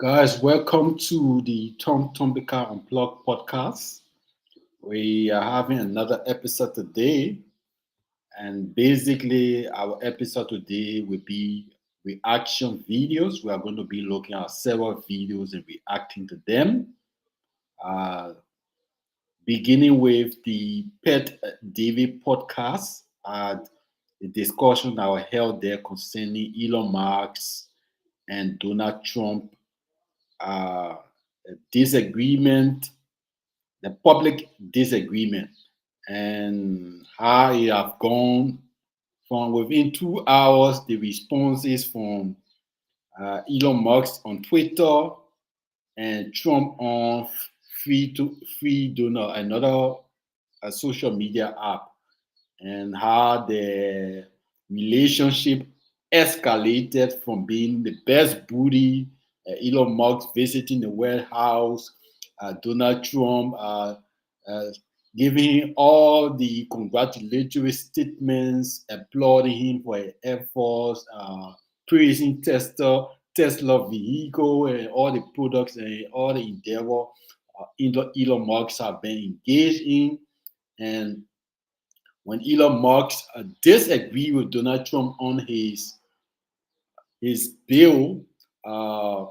Guys, welcome to the Tom Tombika Unplugged podcast. We are having another episode today, and basically, our episode today will be reaction videos. We are going to be looking at several videos and reacting to them. Uh, Beginning with the Pet David podcast, the discussion that was held there concerning Elon Musk and Donald Trump uh, disagreement, the public disagreement, and how it have gone from within 2 hours. The responses from Elon Musk on Twitter and Trump on Free Donor, another social media app, and how the relationship escalated from being the best buddy, Elon Musk visiting the White House, Donald Trump uh, giving all the congratulatory statements, applauding him for his efforts, praising Tesla vehicle and all the products and all the endeavor Elon Musk have been engaged in. And when Elon Musk disagreed with Donald Trump on his bill, uh,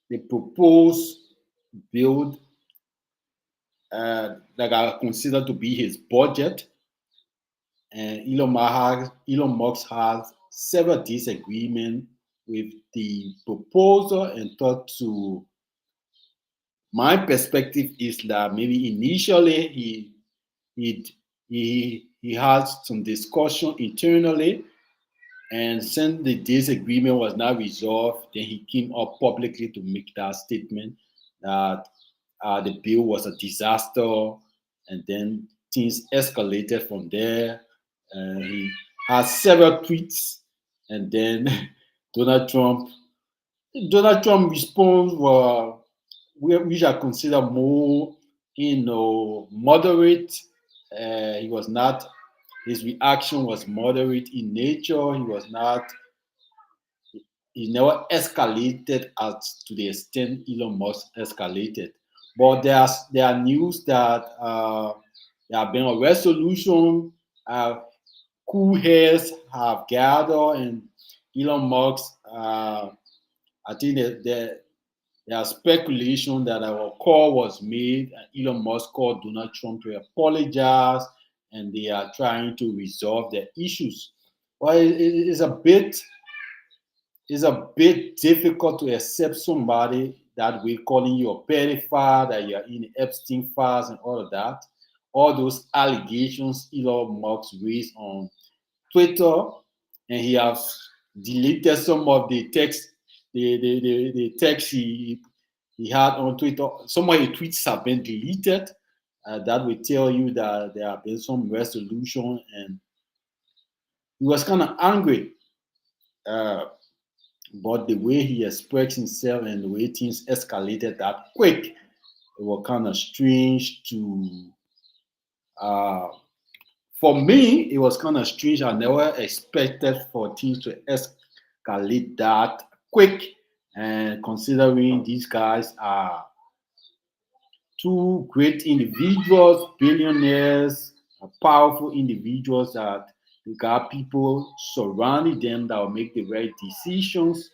the proposed bill that I consider to be his budget, and Elon Musk has several disagreements with the proposal, and thought to my perspective is that maybe initially he he had some discussion internally. And since the disagreement was not resolved, then he came up publicly to make that statement that the bill was a disaster, and then things escalated from there. He had several tweets, and then Donald Trump. Donald Trump response were which I consider more, moderate. He was not. His reaction was moderate in nature. He was not. He never escalated as to the extent Elon Musk escalated. But there are news that there have been a resolution. Cool heads have gathered, and Elon Musk. I think that there are speculation that a call was made, and Elon Musk called Donald Trump to apologize, and they are trying to resolve their issues. Well, it's a bit difficult to accept somebody that way calling you a pedophile, that you're in the Epstein files and all of that. All those allegations Elon Musk raised on Twitter, and he has deleted some of the text, the text he had on Twitter. Some of his tweets have been deleted. That will tell you that there have been some resolution, and he was kind of angry. Uh, but the way he expressed himself and the way things escalated that quick, it was kind of strange to uh, for me, it was kind of strange. I never expected for things to escalate that quick. And considering these guys are two great individuals, billionaires, powerful individuals that they got people surrounding them that will make the right decisions.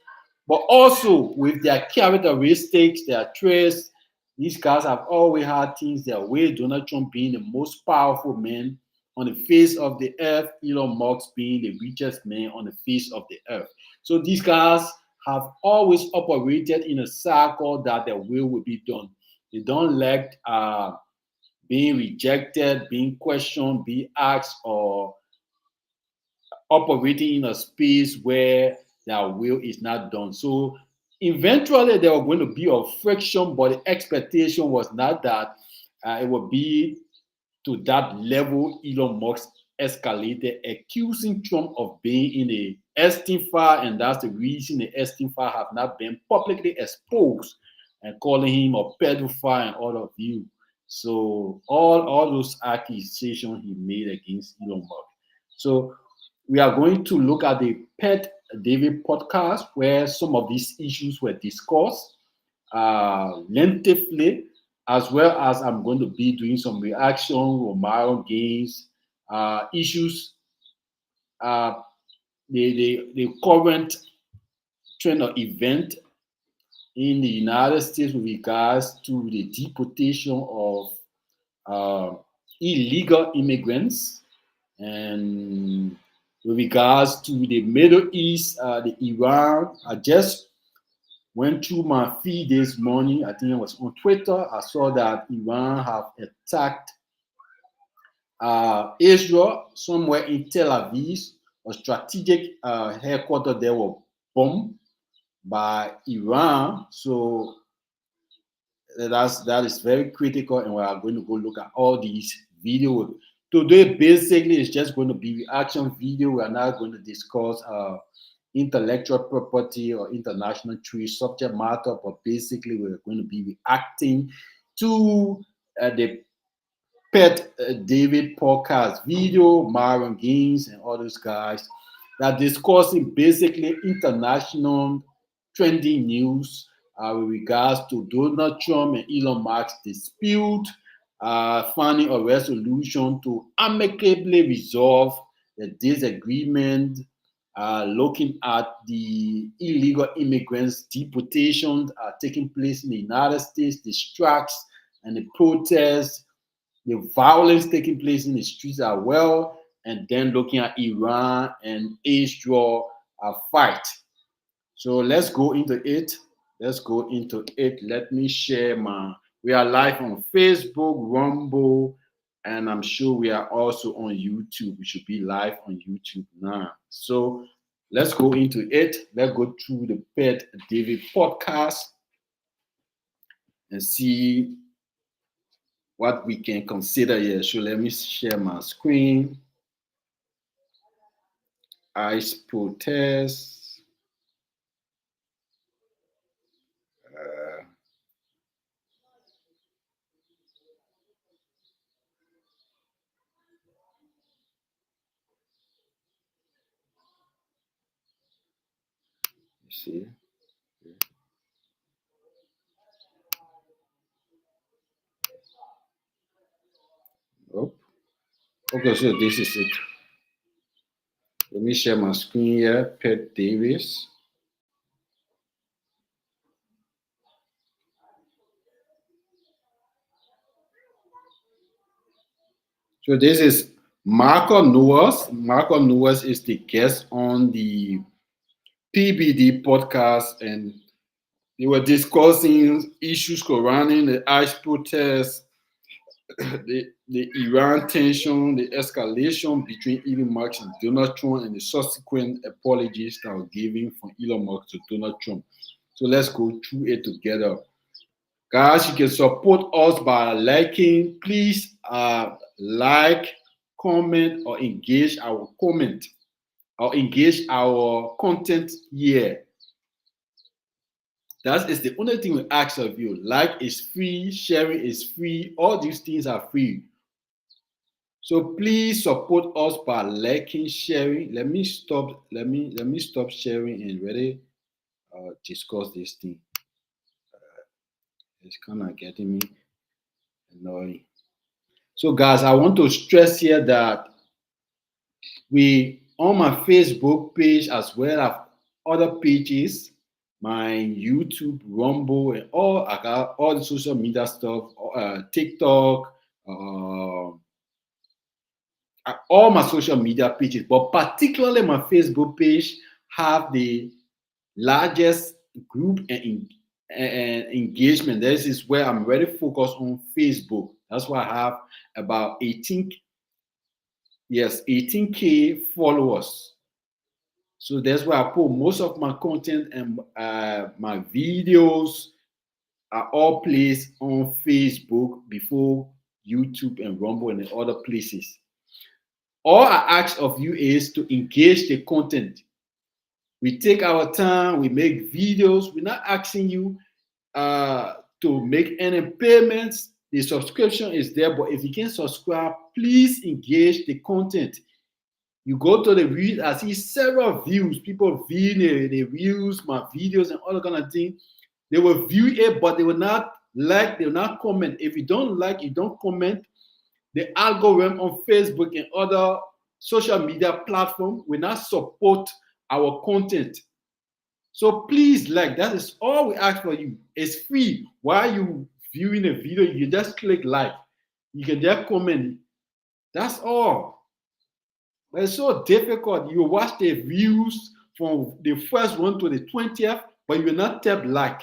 But also with their characteristics, their traits, these guys have always had things their way. Donald Trump being the most powerful man on the face of the earth, Elon Musk being the richest man on the face of the earth. So these guys have always operated in a circle that their will be done. They don't like being rejected, being questioned, being asked, or operating in a space where their will is not done. So eventually there was going to be a friction, but the expectation was not that it would be to that level. Elon Musk escalated, accusing Trump of being in a Epstein file, and that's the reason the Epstein file have not been publicly exposed, and calling him a pedophile and all of you. So all those accusations he made against Elon Musk. So we are going to look at the Pet David podcast where some of these issues were discussed lengthily, as well as I'm going to be doing some reaction Romaro games issues, uh, the current trend or event in the United States with regards to the deportation of uh, illegal immigrants, and with regards to the Middle East, the Iran. I just went through my feed this morning. I think it was on Twitter. I saw that Iran have attacked Israel somewhere in Tel Aviv. A strategic headquarters there were bombed by Iran. So that is very critical, and we are going to go look at all these videos. Today, basically, it's just going to be reaction video. We are not going to discuss intellectual property or international trade subject matter, but basically, we're going to be reacting to the Pet David podcast video, Myron Gaines, and all those guys that discussing basically international trending news with regards to Donald Trump and Elon Musk's dispute, finding a resolution to amicably resolve the disagreement, looking at the illegal immigrants deportations taking place in the United States, the strikes and the protests, the violence taking place in the streets as well, and then looking at Iran and Israel fight. So let's go into it. Let's go into it. Let me share my. We are live on Facebook, Rumble, and I'm sure we are also on YouTube. We should be live on YouTube now. So let's go into it. Let's go through the Pet David podcast and see what we can consider here. So let me share my screen. ICE protest. You see. Oh, okay, so this is it. Let me share my screen here. Pet Davis. So this is Marco Nuas. Marco Nuas is the guest on the PBD podcast, and they were discussing issues surrounding the ICE protest, the Iran tension, the escalation between Elon Musk and Donald Trump, and the subsequent apologies that were given from Elon Musk to Donald Trump. So let's go through it together. Guys, you can support us by liking. Please like, comment, or engage our comment, or engage our content here. That is the only thing we ask of you. Like is free, sharing is free, all these things are free. So please support us by liking, sharing. Let me stop sharing and really discuss this thing. It's kind of getting me annoying. So guys, I want to stress here that we on my Facebook page as well as other pages, my YouTube, Rumble, and I got all the social media stuff, TikTok, all my social media pages, but particularly my Facebook page have the largest group and engagement. This is where I'm very focused on Facebook. That's why I have about 18K followers. So that's why I put most of my content and my videos are all placed on Facebook before YouTube and Rumble and the other places. All I ask of you is to engage the content. We take our time, we make videos. We're not asking you to make any payments. The subscription is there, but if you can subscribe, please engage the content. You go to the views, I see several views, people viewing the views, my videos, and all that kind of thing. They will view it, but they will not like, they will not comment. If you don't like, you don't comment, the algorithm on Facebook and other social media platforms will not support our content. So please like, that is all we ask for you. It's free. While you viewing a video, you just click like. You can just comment. That's all. But it's so difficult. You watch the views from the first one to the 20th, but you will not tap like.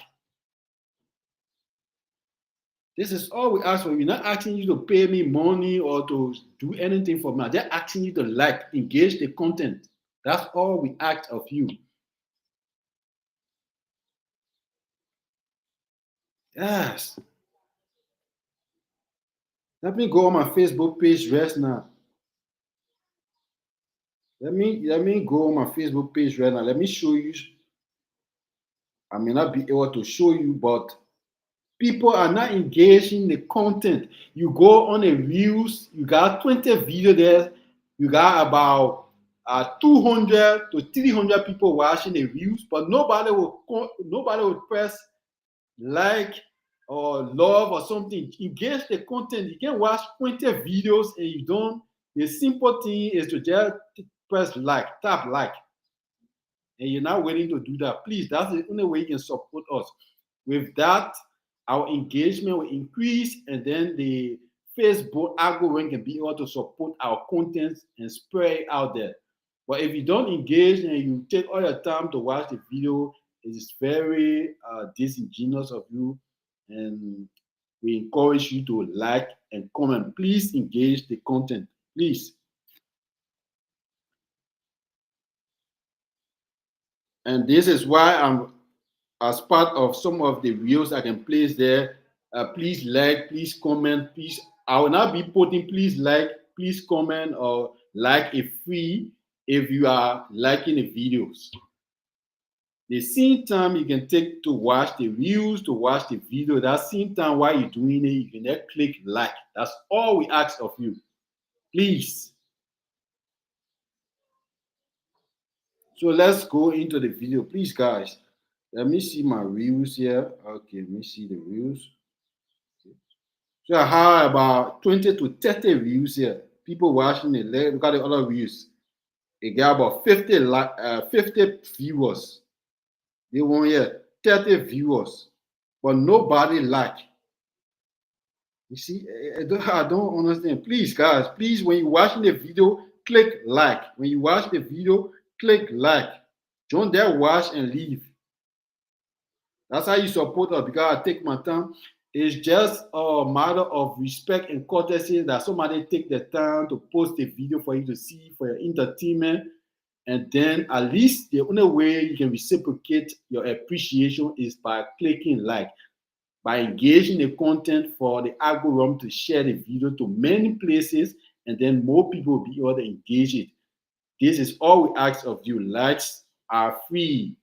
This is all we ask for. We're not asking you to pay me money or to do anything for me. I'm just asking you to like, engage the content. That's all we ask of you. Yes. Let me go on my Facebook page right now. Let me go on my Facebook page right now. Let me show you. I may not be able to show you, but people are not engaging in the content. You go on the views, you got 20 video there, you got about 200 to 300 people watching the views, but nobody will press like or love or something. Engage the content. You can watch 20 videos and you don't. The simple thing is to just press like, tap like, and you're not willing to do that. Please, that's the only way you can support us. With that, our engagement will increase, and then the Facebook algorithm can be able to support our content and spread it out there. But if you don't engage and you take all your time to watch the video, it is very disingenuous of you, and we encourage you to like and comment. Please engage the content, please. And this is why I'm, as part of some of the reels I can place there. Please like, please comment, please. I will not be putting please like, please comment, or like a free if you are liking the videos. The same time you can take to watch the reels, to watch the video, that same time while you're doing it, you can then click like. That's all we ask of you. Please. So let's go into the video, please, guys. Let me see my reels here. Okay, let me see the reels. So I have about 20 to 30 views here. People watching it. Look at the other views. It got about 50 viewers. They want here 30 viewers, but nobody like. You see, I don't understand. Please, guys, please, when you're watching the video, click like. When you watch the video, click like. Don't dare watch and leave. That's how you support us, because I take my time. It's just a matter of respect and courtesy that somebody take the time to post a video for you to see for your entertainment. And then at least the only way you can reciprocate your appreciation is by clicking like, by engaging the content for the algorithm to share the video to many places, and then more people will be able to engage it. This is all we ask of you. Likes are free.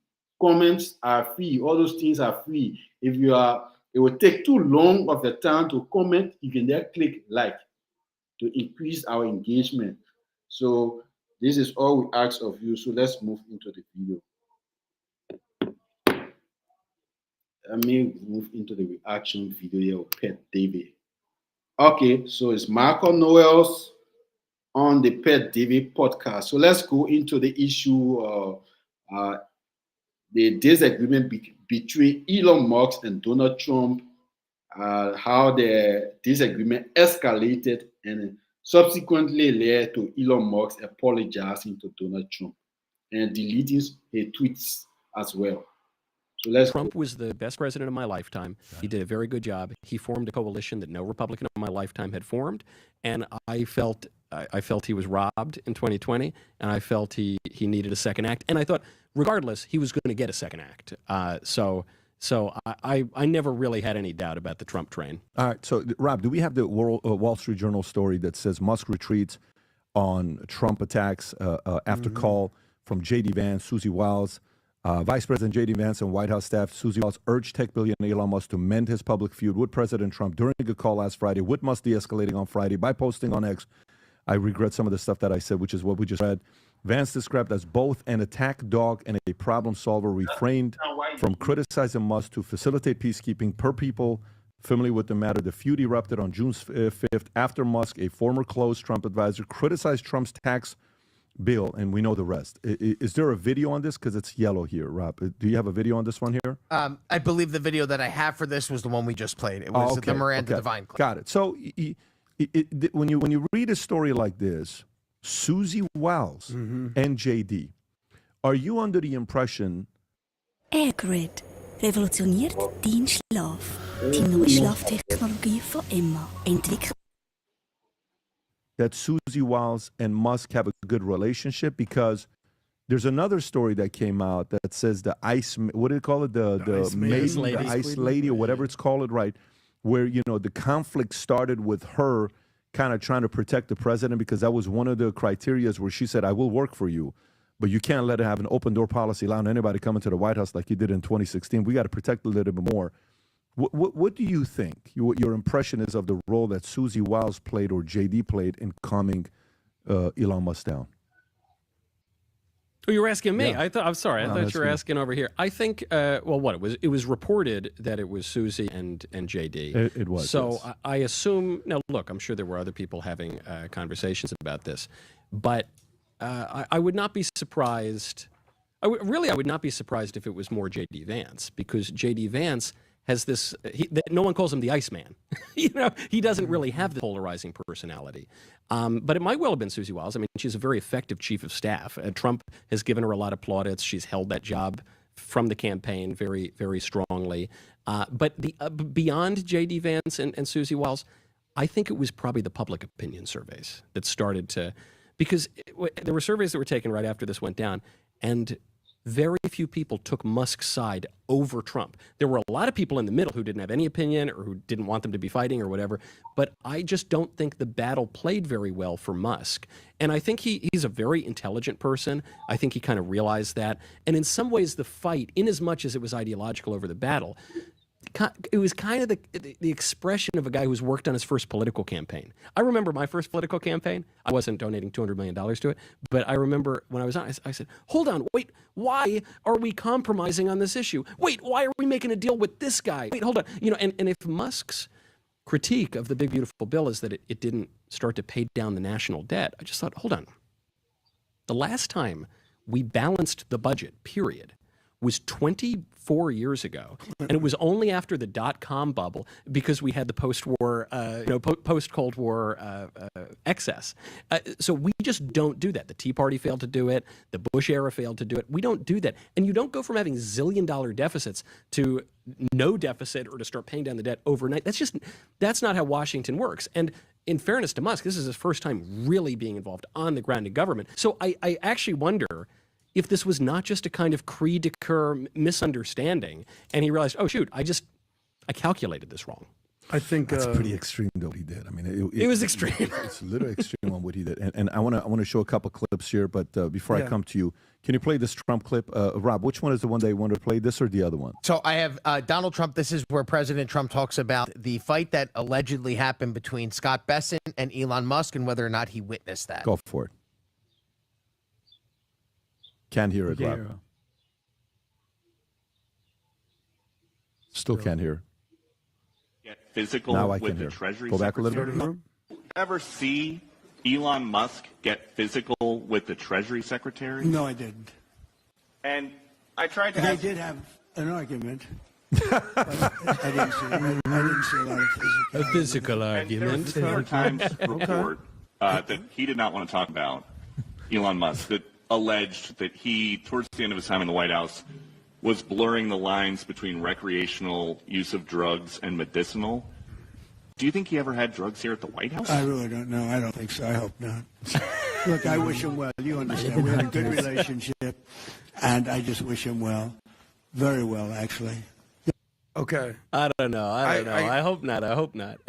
Comments are free. All those things are free. If you are, it will take too long of the time to comment, you can then click like to increase our engagement. So this is all we ask of you. So let's move into the video. Let me move into the reaction video here of Pet David. Okay, so it's Michael Noel's on the Pet David podcast. So let's go into the issue of the disagreement between Elon Musk and Donald Trump, how the disagreement escalated and subsequently led to Elon Musk apologizing to Donald Trump and deleting his tweets as well. So Trump was the best president of my lifetime. He did a very good job. He formed a coalition that no Republican of my lifetime had formed, and I felt he was robbed in 2020, and I felt he needed a second act. And I thought, regardless, he was going to get a second act. So I never really had any doubt about the Trump train. All right. So, Rob, do we have the Wall Street Journal story that says Musk retreats on Trump attacks after call from J.D. Vance, Susie Wiles? Vice President J.D. Vance and White House staff Susie Wiles urged tech billionaire Elon Musk to mend his public feud with President Trump during a call last Friday, with Musk de-escalating on Friday by posting on X I regret some of the stuff that I said, which is what we just read. Vance described as both an attack dog and a problem solver, refrained from criticizing Musk to facilitate peacekeeping. Per people familiar with the matter, the feud erupted on June 5th after Musk, a former close Trump advisor, criticized Trump's tax bill, and we know the rest. Is there a video on this? Because it's yellow here, Rob. Do you have a video on this one here? I believe the video that I have for this was the one we just played. It was the Miranda Devine clip. Got it. So when you read a story like this, Susie Wiles and JD, are you under the impression AirGrid revolutioniert deinen Schlaf. Die neue Schlaftechnologie von immer. Entwickelt that Susie Wiles and Musk have a good relationship? Because there's another story that came out that says the ice, what do you call it? The ice lady or whatever it's called, right? Where, you know, the conflict started with her kind of trying to protect the president, because that was one of the criterias where she said, I will work for you, but you can't let it have an open door policy allowing anybody coming to the White House like you did in 2016. We got to protect a little bit more. What do you think your impression is of the role that Susie Wiles played or JD played in calming Elon Musk down? Oh, you were asking me. Yeah. I'm sorry. I thought you were asking over here. I think, it was reported that it was Susie and JD. It was. So yes. I assume, now look, I'm sure there were other people having conversations about this, but I would not be surprised. I would not be surprised if it was more JD Vance, because JD Vance has this, no one calls him the Iceman. You know, he doesn't really have the polarizing personality. But it might well have been Susie Wiles. I mean, she's a very effective chief of staff. Trump has given her a lot of plaudits. She's held that job from the campaign very, very strongly. But beyond J.D. Vance and Susie Wiles, I think it was probably the public opinion surveys that started to, because there were surveys that were taken right after this went down, and very few people took Musk's side over Trump. There were a lot of people in the middle who didn't have any opinion or who didn't want them to be fighting or whatever, but I just don't think the battle played very well for Musk. And I think he's a very intelligent person. I think he kind of realized that. And in some ways, the fight, in as much as it was ideological over the battle, it was kind of the expression of a guy who's worked on his first political campaign. I remember my first political campaign. I wasn't donating $200 million to it, but I remember when I was on, I said, hold on, wait, why are we compromising on this issue? Wait, why are we making a deal with this guy? Wait, hold on. You know, and if Musk's critique of the big, beautiful bill is that it didn't start to pay down the national debt, I just thought, hold on. The last time we balanced the budget, period, was 24 years ago, and it was only after the dot-com bubble, because we had the post-war, post-Cold War excess. So we just don't do that. The Tea Party failed to do it. The Bush era failed to do it. We don't do that. And you don't go from having zillion-dollar deficits to no deficit or to start paying down the debt overnight. That's not how Washington works. And in fairness to Musk, this is his first time really being involved on the ground in government. So I actually wonder if this was not just a kind of cri de coeur misunderstanding, and he realized, oh shoot, I calculated this wrong. I think that's pretty extreme, though, what he did. I mean, it was extreme. It's a little extreme on what he did. And I want to show a couple clips here, but before I come to you, can you play this Trump clip? Rob, which one is the one that you want to play, this or the other one? So I have Donald Trump. This is where President Trump talks about the fight that allegedly happened between Scott Bessent and Elon Musk and whether or not he witnessed that. Go for it. Can't hear it, Rob. Still can't hear. Get physical Now I with can the hear. Treasury Go back a little Secretary. bit. Ever see Elon Musk get physical with the Treasury Secretary? No, I didn't. And I tried to They ask. did have an argument. But I didn't see a lot of physical. A physical And there was argument. a New York Times report that he did not want to talk about, Elon Musk, that alleged that he, towards the end of his time in the White House, was blurring the lines between recreational use of drugs and medicinal. Do you think he ever had drugs here at the White House? I really don't know. I don't think so. I hope not. Look, I wish him well. You understand. We have a good relationship, and I just wish him well. Very well, actually. Okay. I don't know. I hope not. I hope not.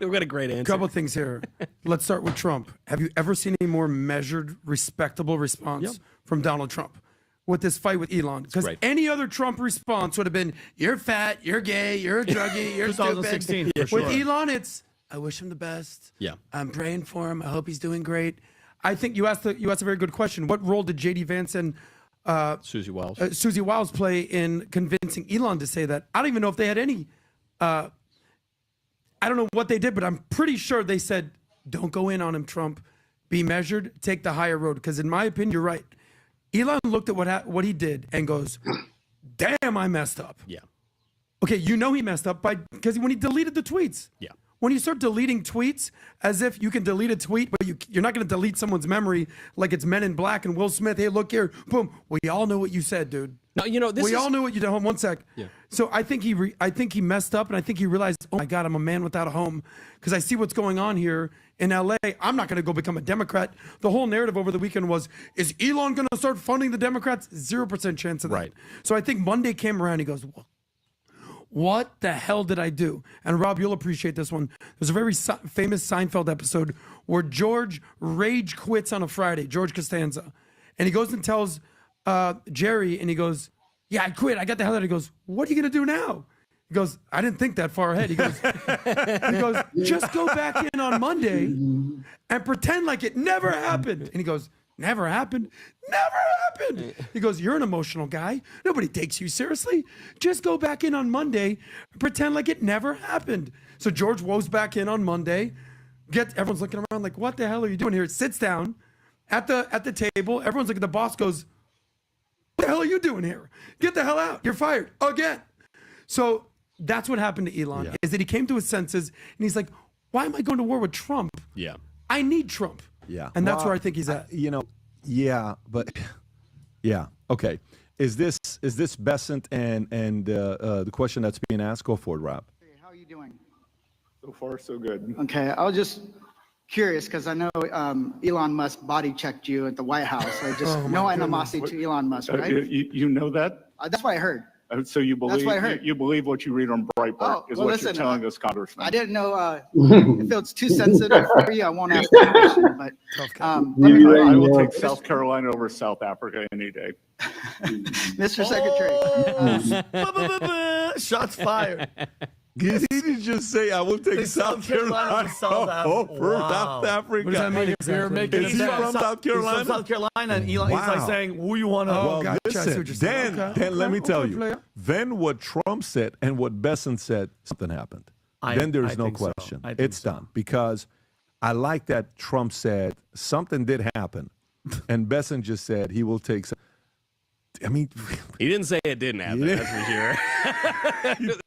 We've got a great answer. A couple things here. Let's start with Trump. Have you ever seen a more measured, respectable response from Donald Trump with this fight with Elon? Because any other Trump response would have been, you're fat, you're gay, you're a druggie, you're 2016, stupid. for sure. With Elon, it's, I wish him the best. Yeah. I'm praying for him. I hope he's doing great. I think you asked a very good question. What role did J.D. Vance and Susie Wiles. Susie Wiles play in convincing Elon to say that? I don't even know if they had any. I don't know what they did, but I'm pretty sure they said, "Don't go in on him, Trump. Be measured. Take the higher road." Because in my opinion, you're right. Elon looked at what he did and goes, "Damn, I messed up." Yeah. Okay, you know he messed up because when he deleted the tweets. Yeah. When you start deleting tweets as if you can delete a tweet, but you're not going to delete someone's memory like it's Men in Black and Will Smith. Hey, look here, boom. We all know what you said, dude. No, you know, we all knew what you did. Hold on one sec. Yeah. So I think he messed up, and I think he realized, oh my God, I'm a man without a home because I see what's going on here in LA. I'm not going to go become a Democrat. The whole narrative over the weekend was, is Elon going to start funding the Democrats? 0% chance of that. Right. So I think Monday came around. He goes, well, what the hell did I do? And Rob, you'll appreciate this one. There's a very famous Seinfeld episode where George rage quits on a Friday, George Costanza. And he goes and tells Jerry, and he goes, yeah, I quit. I got the hell out. He goes, what are you going to do now? He goes, I didn't think that far ahead. He goes, just go back in on Monday and pretend like it never happened. And he goes, never happened? Never happened. He goes, you're an emotional guy. Nobody takes you seriously. Just go back in on Monday, pretend like it never happened. So George woes back in on Monday. Everyone's looking around like, what the hell are you doing here? Sits down at the table. Everyone's looking at the boss, goes, what the hell are you doing here? Get the hell out. You're fired again. So that's what happened to Elon, is that he came to his senses and he's like, why am I going to war with Trump? Yeah. I need Trump. Yeah. And that's where I think he's at. Okay. Is this Besant and the question that's being asked? Go for it, Rob. Hey, how are you doing? So far, so good. Okay, I was just curious because I know Elon Musk body checked you at the White House. So just no animosity to Elon Musk, right? You know that? That's what I heard. So you believe That's what I heard. you believe what you read on Breitbart is what you're telling us, Congressman. I didn't know if it's too sensitive for you. I won't ask that question, but let me I will know. take South Carolina over South Africa any day. Mr. Secretary. Shots fired. Did he just say I will take South Carolina over South Africa? What does that mean? You're making Is he from South Carolina? He's from South Carolina, and Elon, he's like saying, who you want to... Oh, gotcha. I see Listen, what you're saying. then let me tell you. player. Then what Trump said and what Besant said, something happened. Then there's no think so. question. I think It's so. done. Because I like that Trump said something did happen. And Besant just said he will take some. I mean, He didn't say it didn't happen, Yeah. that's for sure.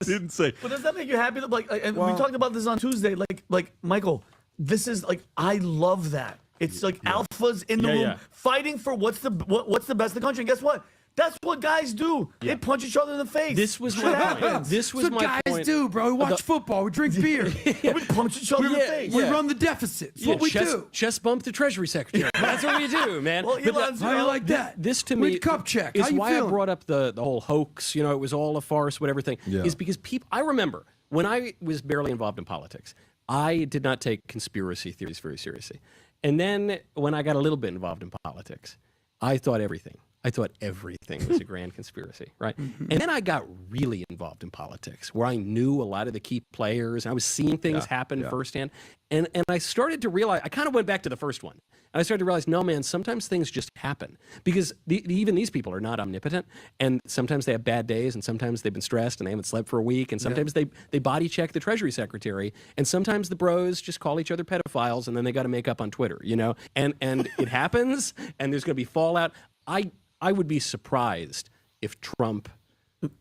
he didn't say. But does that make you happy? That, and we talked about this on Tuesday. Like Michael, this is I love that. It's like alphas in the room fighting for what's the best in the country. And guess what? That's what guys do. They punch each other in the face. This was what my happens. This was That's what my guys point. do, bro. We watch football. We drink beer. We punch each other in the face. We run the deficit. It's what we do. Chest bump the Treasury Secretary. That's what we do, man. Well, But Elon's, How you like that? This to me We'd cup check. is How you why feeling? I brought up the whole hoax. You know, it was all a farce, whatever thing. Yeah. Is because people. I remember when I was barely involved in politics, I did not take conspiracy theories very seriously. And then when I got a little bit involved in politics, I thought everything was a grand conspiracy, right? And then I got really involved in politics, where I knew a lot of the key players, and I was seeing things happen firsthand. And I started to realize, I kind of went back to the first one. And I started to realize, no, man, sometimes things just happen. Because even these people are not omnipotent, and sometimes they have bad days, and sometimes they've been stressed, and they haven't slept for a week, and sometimes they body check the Treasury Secretary, and sometimes the bros just call each other pedophiles, and then they got to make up on Twitter, you know? And it happens, and there's going to be fallout. I would be surprised if Trump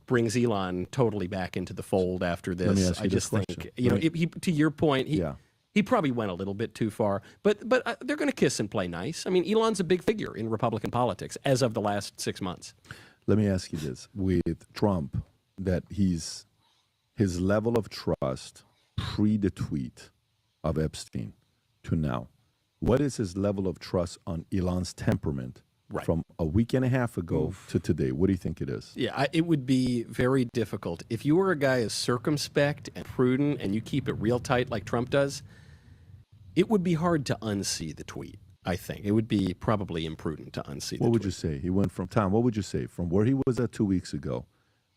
brings Elon totally back into the fold after this. Let me ask you I just this think, question. you know, to your point, he probably went a little bit too far. But they're going to kiss and play nice. I mean, Elon's a big figure in Republican politics as of the last 6 months. Let me ask you this: with Trump, that his level of trust pre the tweet of Epstein to now, what is his level of trust on Elon's temperament? Right. From a week and a half ago to today, what do you think it is? Yeah, it would be very difficult. If you were a guy as circumspect and prudent and you keep it real tight like Trump does, it would be hard to unsee the tweet, I think. It would be probably imprudent to unsee the tweet. What would you say? He went from, Tom, what would you say? From where he was at 2 weeks ago,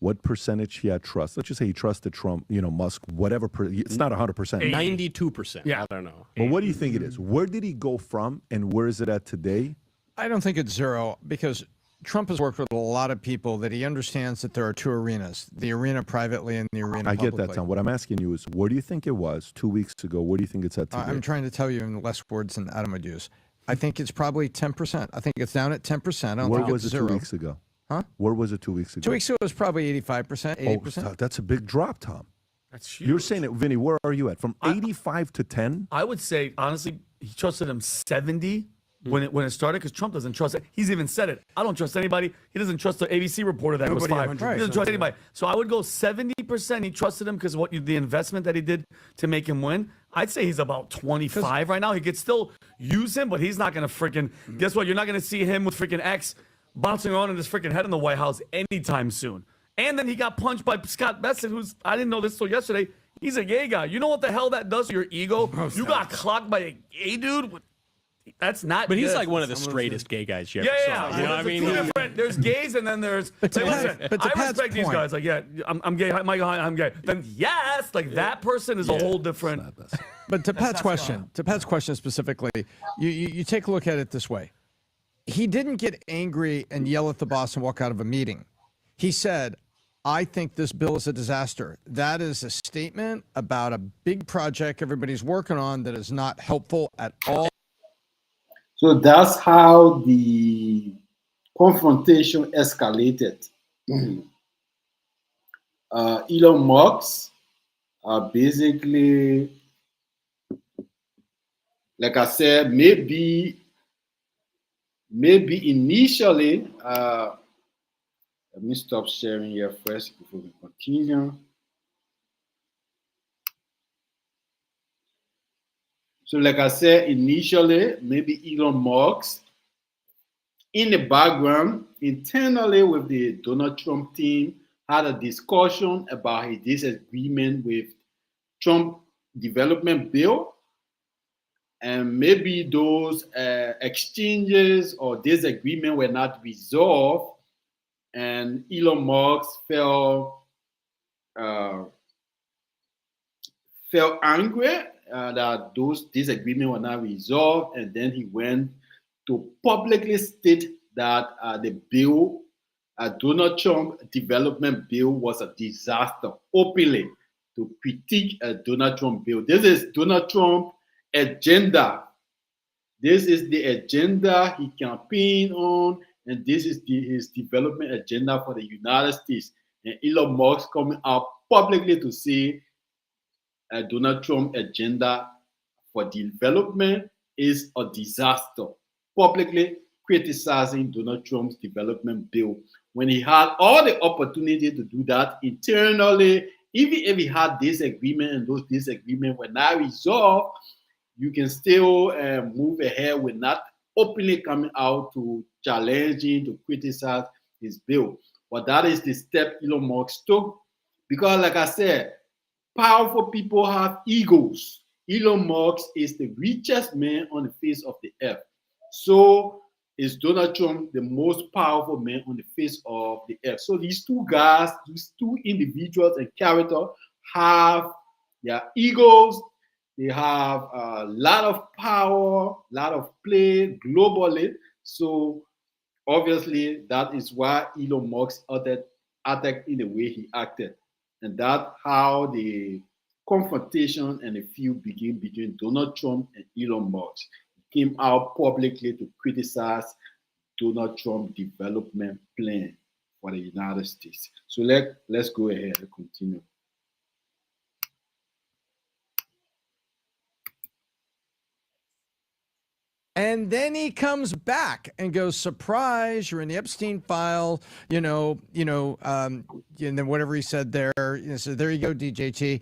what percentage he had trust. Let's just say he trusted Trump, Musk, whatever. It's not 100%. 92%. Yeah. I don't know. But what do you think it is? Where did he go from, and where is it at today? I don't think it's zero, because Trump has worked with a lot of people that he understands that there are two arenas, the arena privately and the arena I publicly. get that, Tom. What I'm asking you is, where do you think it was 2 weeks ago? Where do you think it's at today? I'm trying to tell you in less words than Adam would use. I think it's probably 10%. I think it's down at 10%. I don't Where think was it's it zero. 2 weeks ago? Huh? Where was it 2 weeks ago? 2 weeks ago, it was probably 85%, 80%. Oh, that's a big drop, Tom. That's huge. You're saying it, Vinny, where are you at? From 85 to 10? I would say, honestly, he trusted him 70 when it started, because Trump doesn't trust it. He's even said it. I don't trust anybody. He doesn't trust the ABC reporter that was 5. He doesn't trust anybody. So I would go 70%. He trusted him because of the investment that he did to make him win. I'd say he's about 25 right now. He could still use him, but he's not going to freaking, guess what? You're not going to see him with freaking X bouncing around in his freaking head in the White House anytime soon. And then he got punched by Scott Besson, who's, I didn't know this till yesterday, he's a gay guy. You know what the hell that does to your ego? You got clocked by a gay dude? That's not But he's good. like one of the straightest gay guys you ever Yeah. saw. You know what I mean? There's gays and then there's. But I respect these guys. Like, yeah, I'm gay. Michael, I'm gay. Then yes, like that person is a whole different. But to Pat's question specifically, you take a look at it this way. He didn't get angry and yell at the boss and walk out of a meeting. He said, I think this bill is a disaster. That is a statement about a big project everybody's working on that is not helpful at all. So that's how the confrontation escalated. Elon Musk basically, like I said, maybe initially, let me stop sharing here first before we continue. So like I said, initially, maybe Elon Musk, in the background, internally with the Donald Trump team, had a discussion about his disagreement with Trump development bill. And maybe those exchanges or disagreement were not resolved. And Elon Musk felt angry that those disagreements were not resolved, and then he went to publicly state that the bill, Donald Trump development bill, was a disaster, openly to critique a Donald Trump bill. This is Donald Trump agenda. This is the agenda he campaigned on, and this is his development agenda for the United States. And Elon Musk coming out publicly to say Donald Trump agenda for development is a disaster, publicly criticizing Donald Trump's development bill when he had all the opportunity to do that internally. Even if he had disagreement and those disagreements were not resolved, you can still move ahead with not openly coming out to challenging, to criticize his bill. But that is the step Elon Musk took, because like I said, powerful people have egos. Elon Musk is the richest man on the face of the earth. So is Donald Trump the most powerful man on the face of the earth. So these two guys, these two individuals and character have their egos. They have a lot of power, a lot of play globally. So obviously that is why Elon Musk acted in the way he acted. And that's how the confrontation and the feud began between Donald Trump and Elon Musk. He came out publicly to criticize Donald Trump's development plan for the United States. So let's go ahead and continue. And then he comes back and goes, surprise, you're in the Epstein file, and then whatever he said there, so there you go, DJT.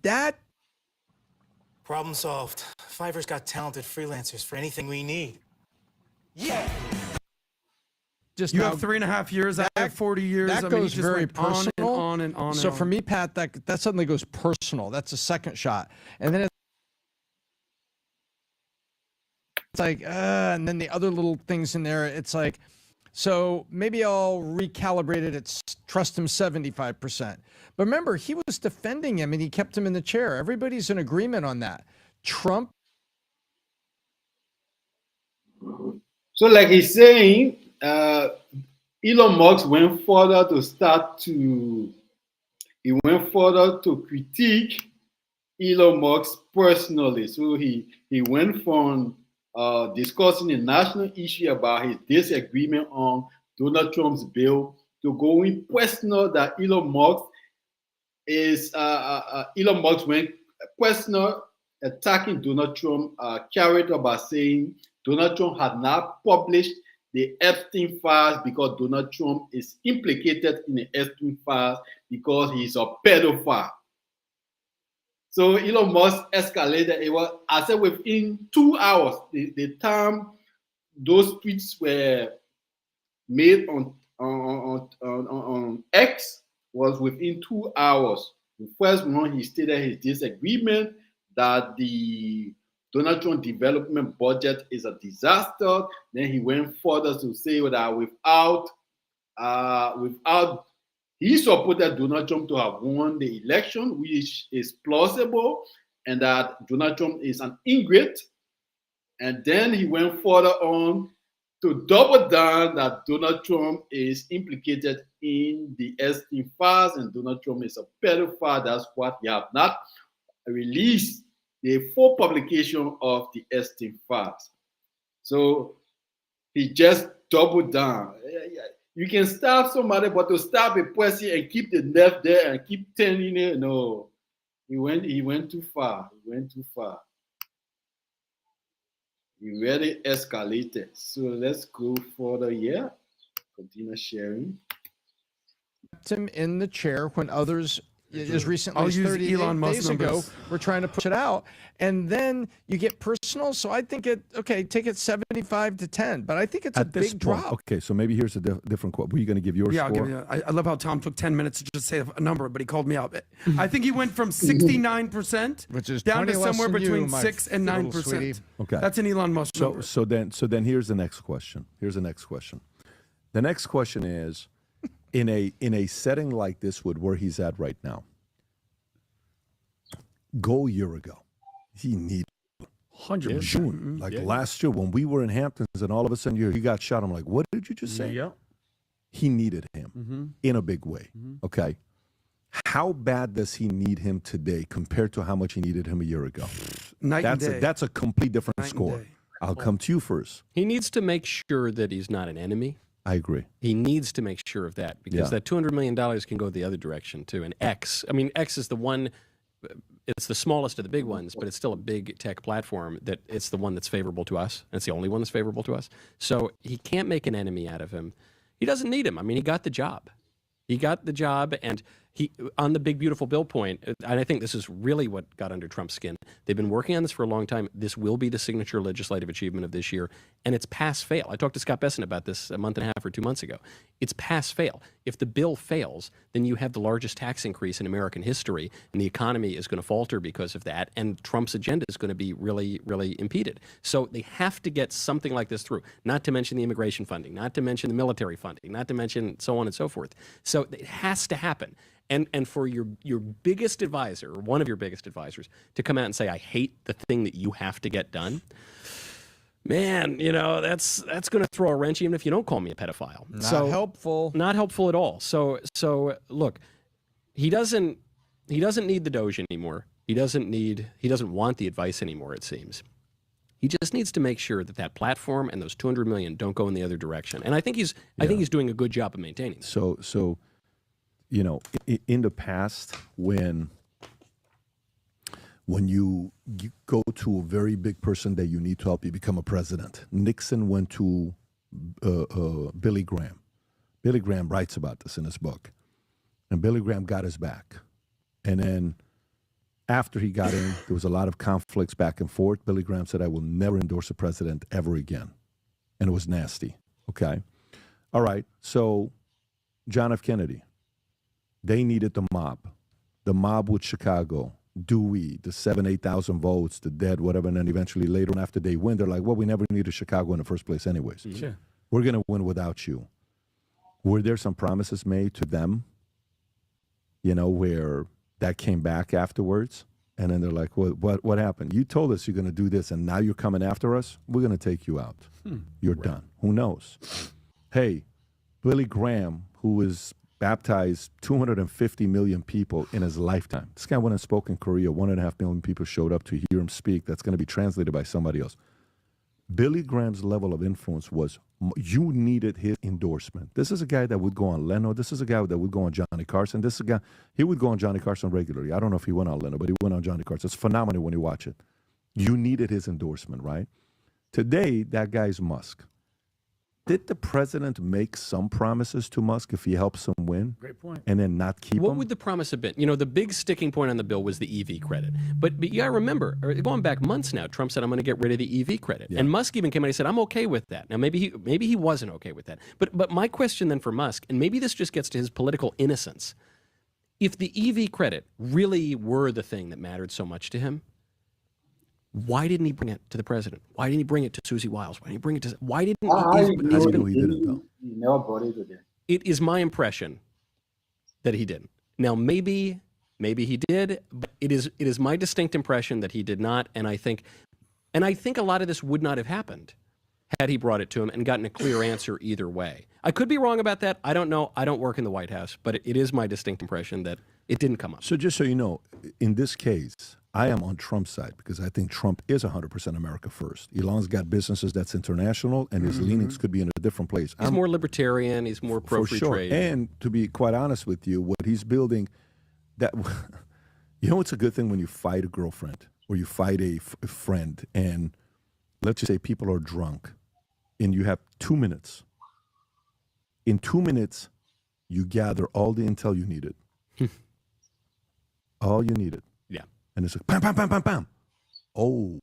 That problem solved. Fiverr's got talented freelancers for anything we need. Yeah. Just You now, have 3.5 years, I have 40 years. that I mean, he goes just very went on and personal. on and on. So and for on. me, Pat, that suddenly goes personal. That's a second shot. And then it's like, and then the other little things in there, it's like, So maybe I'll recalibrate it at trust him 75%. But remember, he was defending him and he kept him in the chair. Everybody's in agreement on that. Trump. So like he's saying, Elon Musk went further to critique Elon Musk personally. So he went from discussing a national issue about his disagreement on Donald Trump's bill to going personal that Elon Musk went personal, attacking Donald Trump character by saying Donald Trump had not published the Epstein files because Donald Trump is implicated in the Epstein files because he's a pedophile. So Elon Musk escalated. It was, I said, within 2 hours, the time those tweets were made on X was within 2 hours. The first one, he stated his disagreement that the Donald Trump development budget is a disaster. Then he went further to say that without he supported Donald Trump to have won the election, which is plausible, and that Donald Trump is an ingrate. And then he went further on to double down that Donald Trump is implicated in the Epstein files and Donald Trump is a pedophile. That's what he have not released the full publication of the Epstein files. So he just doubled down. You can stab somebody, but to stab a person and keep the knife there and keep turning it, no. He went too far. He went too far. He really escalated. So let's go further here. Continue sharing. Kept him in the chair when others, as recently as 30 days ago, were trying to push it out. And then you get personal. So I think take it 75 to 10. But I think it's a big drop. Okay, so maybe here's a different quote. Were you going to give your score? I'll give you. I love how Tom took 10 minutes to just say a number, but he called me out. I think he went from 69%, which is down to somewhere between 6 and 9%. Okay, that's an Elon Musk number. So then here's the next question. The next question is, in a setting like this, where he's at right now, go a year ago. He needed 100%. June, last year when we were in Hamptons and all of a sudden he got shot. I'm like, what did you just say? Yeah. He needed him in a big way. Okay. How bad does he need him today compared to how much he needed him a year ago? That's a complete different score. I'll come to you first. He needs to make sure that he's not an enemy. I agree. He needs to make sure of that because that $200 million can go the other direction too. And X is the one. It's the smallest of the big ones, but it's still a big tech platform that it's the one that's favorable to us. And it's the only one that's favorable to us. So he can't make an enemy out of him. He doesn't need him. I mean, he got the job. And he, on the big, beautiful bill point, and I think this is really what got under Trump's skin. They've been working on this for a long time. This will be the signature legislative achievement of this year, and it's pass-fail. I talked to Scott Besson about this a month and a half or 2 months ago. It's pass-fail. If the bill fails, then you have the largest tax increase in American history, and the economy is going to falter because of that, and Trump's agenda is going to be really, really impeded. So they have to get something like this through, not to mention the immigration funding, not to mention the military funding, not to mention so on and so forth. So it has to happen. And for your biggest advisor, or one of your biggest advisors, to come out and say, I hate the thing that you have to get done, man, that's going to throw a wrench even if you don't call me a pedophile. Not helpful. Not helpful at all. So look, he doesn't need the Doge anymore. He doesn't want the advice anymore, it seems. He just needs to make sure that platform and those $200 million don't go in the other direction. And I think he's doing a good job of maintaining that. So in the past, when you go to a very big person that you need to help you become a president, Nixon went to Billy Graham. Billy Graham writes about this in his book. And Billy Graham got his back. And then after he got in, there was a lot of conflicts back and forth. Billy Graham said, I will never endorse a president ever again. And it was nasty. Okay. All right. So John F. Kennedy. They needed the mob. The mob with Chicago, Dewey, the 8,000 votes, the dead, whatever, and then eventually later on after they win, they're like, well, we never needed Chicago in the first place anyways. Sure. We're going to win without you. were there some promises made to them, where that came back afterwards? And then they're like, what happened? You told us you're going to do this, and now you're coming after us? We're going to take you out. You're done. Who knows? Hey, Billy Graham, who was baptized 250 million people in his lifetime. This guy went and spoke in Korea. 1.5 million people showed up to hear him speak. That's going to be translated by somebody else. Billy Graham's level of influence was, you needed his endorsement. This is a guy that would go on Leno. This is a guy that would go on Johnny Carson. This is a guy, he would go on Johnny Carson regularly. I don't know if he went on Leno, but he went on Johnny Carson. It's phenomenal when you watch it. You needed his endorsement, right? Today, that guy's Musk. Did the president make some promises to Musk if he helps him win? Great point. And then not keep What him? would the promise have been? The big sticking point on the bill was the EV credit. But you got to remember, going back months now, Trump said, I'm going to get rid of the EV credit. Yeah. And Musk even came out and said, I'm okay with that. Now, maybe he wasn't okay with that. But my question then for Musk, and maybe this just gets to his political innocence, if the EV credit really were the thing that mattered so much to him, why didn't he bring it to the president? Why didn't he bring it to Susie Wiles? Why didn't he bring it to? Why didn't he didn't, though. He never brought it to them. It is my impression that he didn't. Now, maybe he did, but it is my distinct impression that he did not. And I think a lot of this would not have happened had he brought it to him and gotten a clear answer either way. I could be wrong about that. I don't know. I don't work in the White House, but it is my distinct impression that it didn't come up. So just so you know, in this case, I am on Trump's side because I think Trump is 100% America first. Elon's got businesses that's international, and his leanings could be in a different place. He's more libertarian. He's more pro-free trade. And to be quite honest with you, what he's building, it's a good thing when you fight a girlfriend or you fight a friend, and let's just say people are drunk, and you have 2 minutes. In 2 minutes, you gather all the intel you needed. All you needed. Yeah. And it's like, bam, bam, bam, bam, bam. Oh.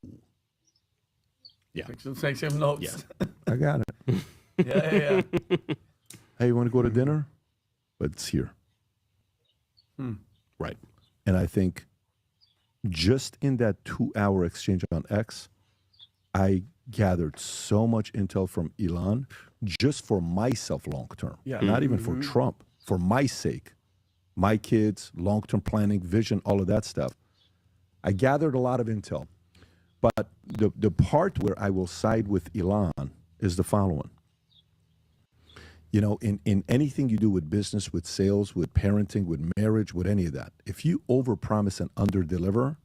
Yeah. Take some notes. Yeah. I got it. Yeah. Hey, you want to go to dinner? But it's here. Right. And I think just in that 2-hour exchange on X, I gathered so much intel from Elon just for myself long term. Yeah. Not even for Trump, for my sake. My kids, long-term planning, vision, all of that stuff. I gathered a lot of intel. But the part where I will side with Elon is the following. In anything you do with business, with sales, with parenting, with marriage, with any of that, if you overpromise and underdeliver,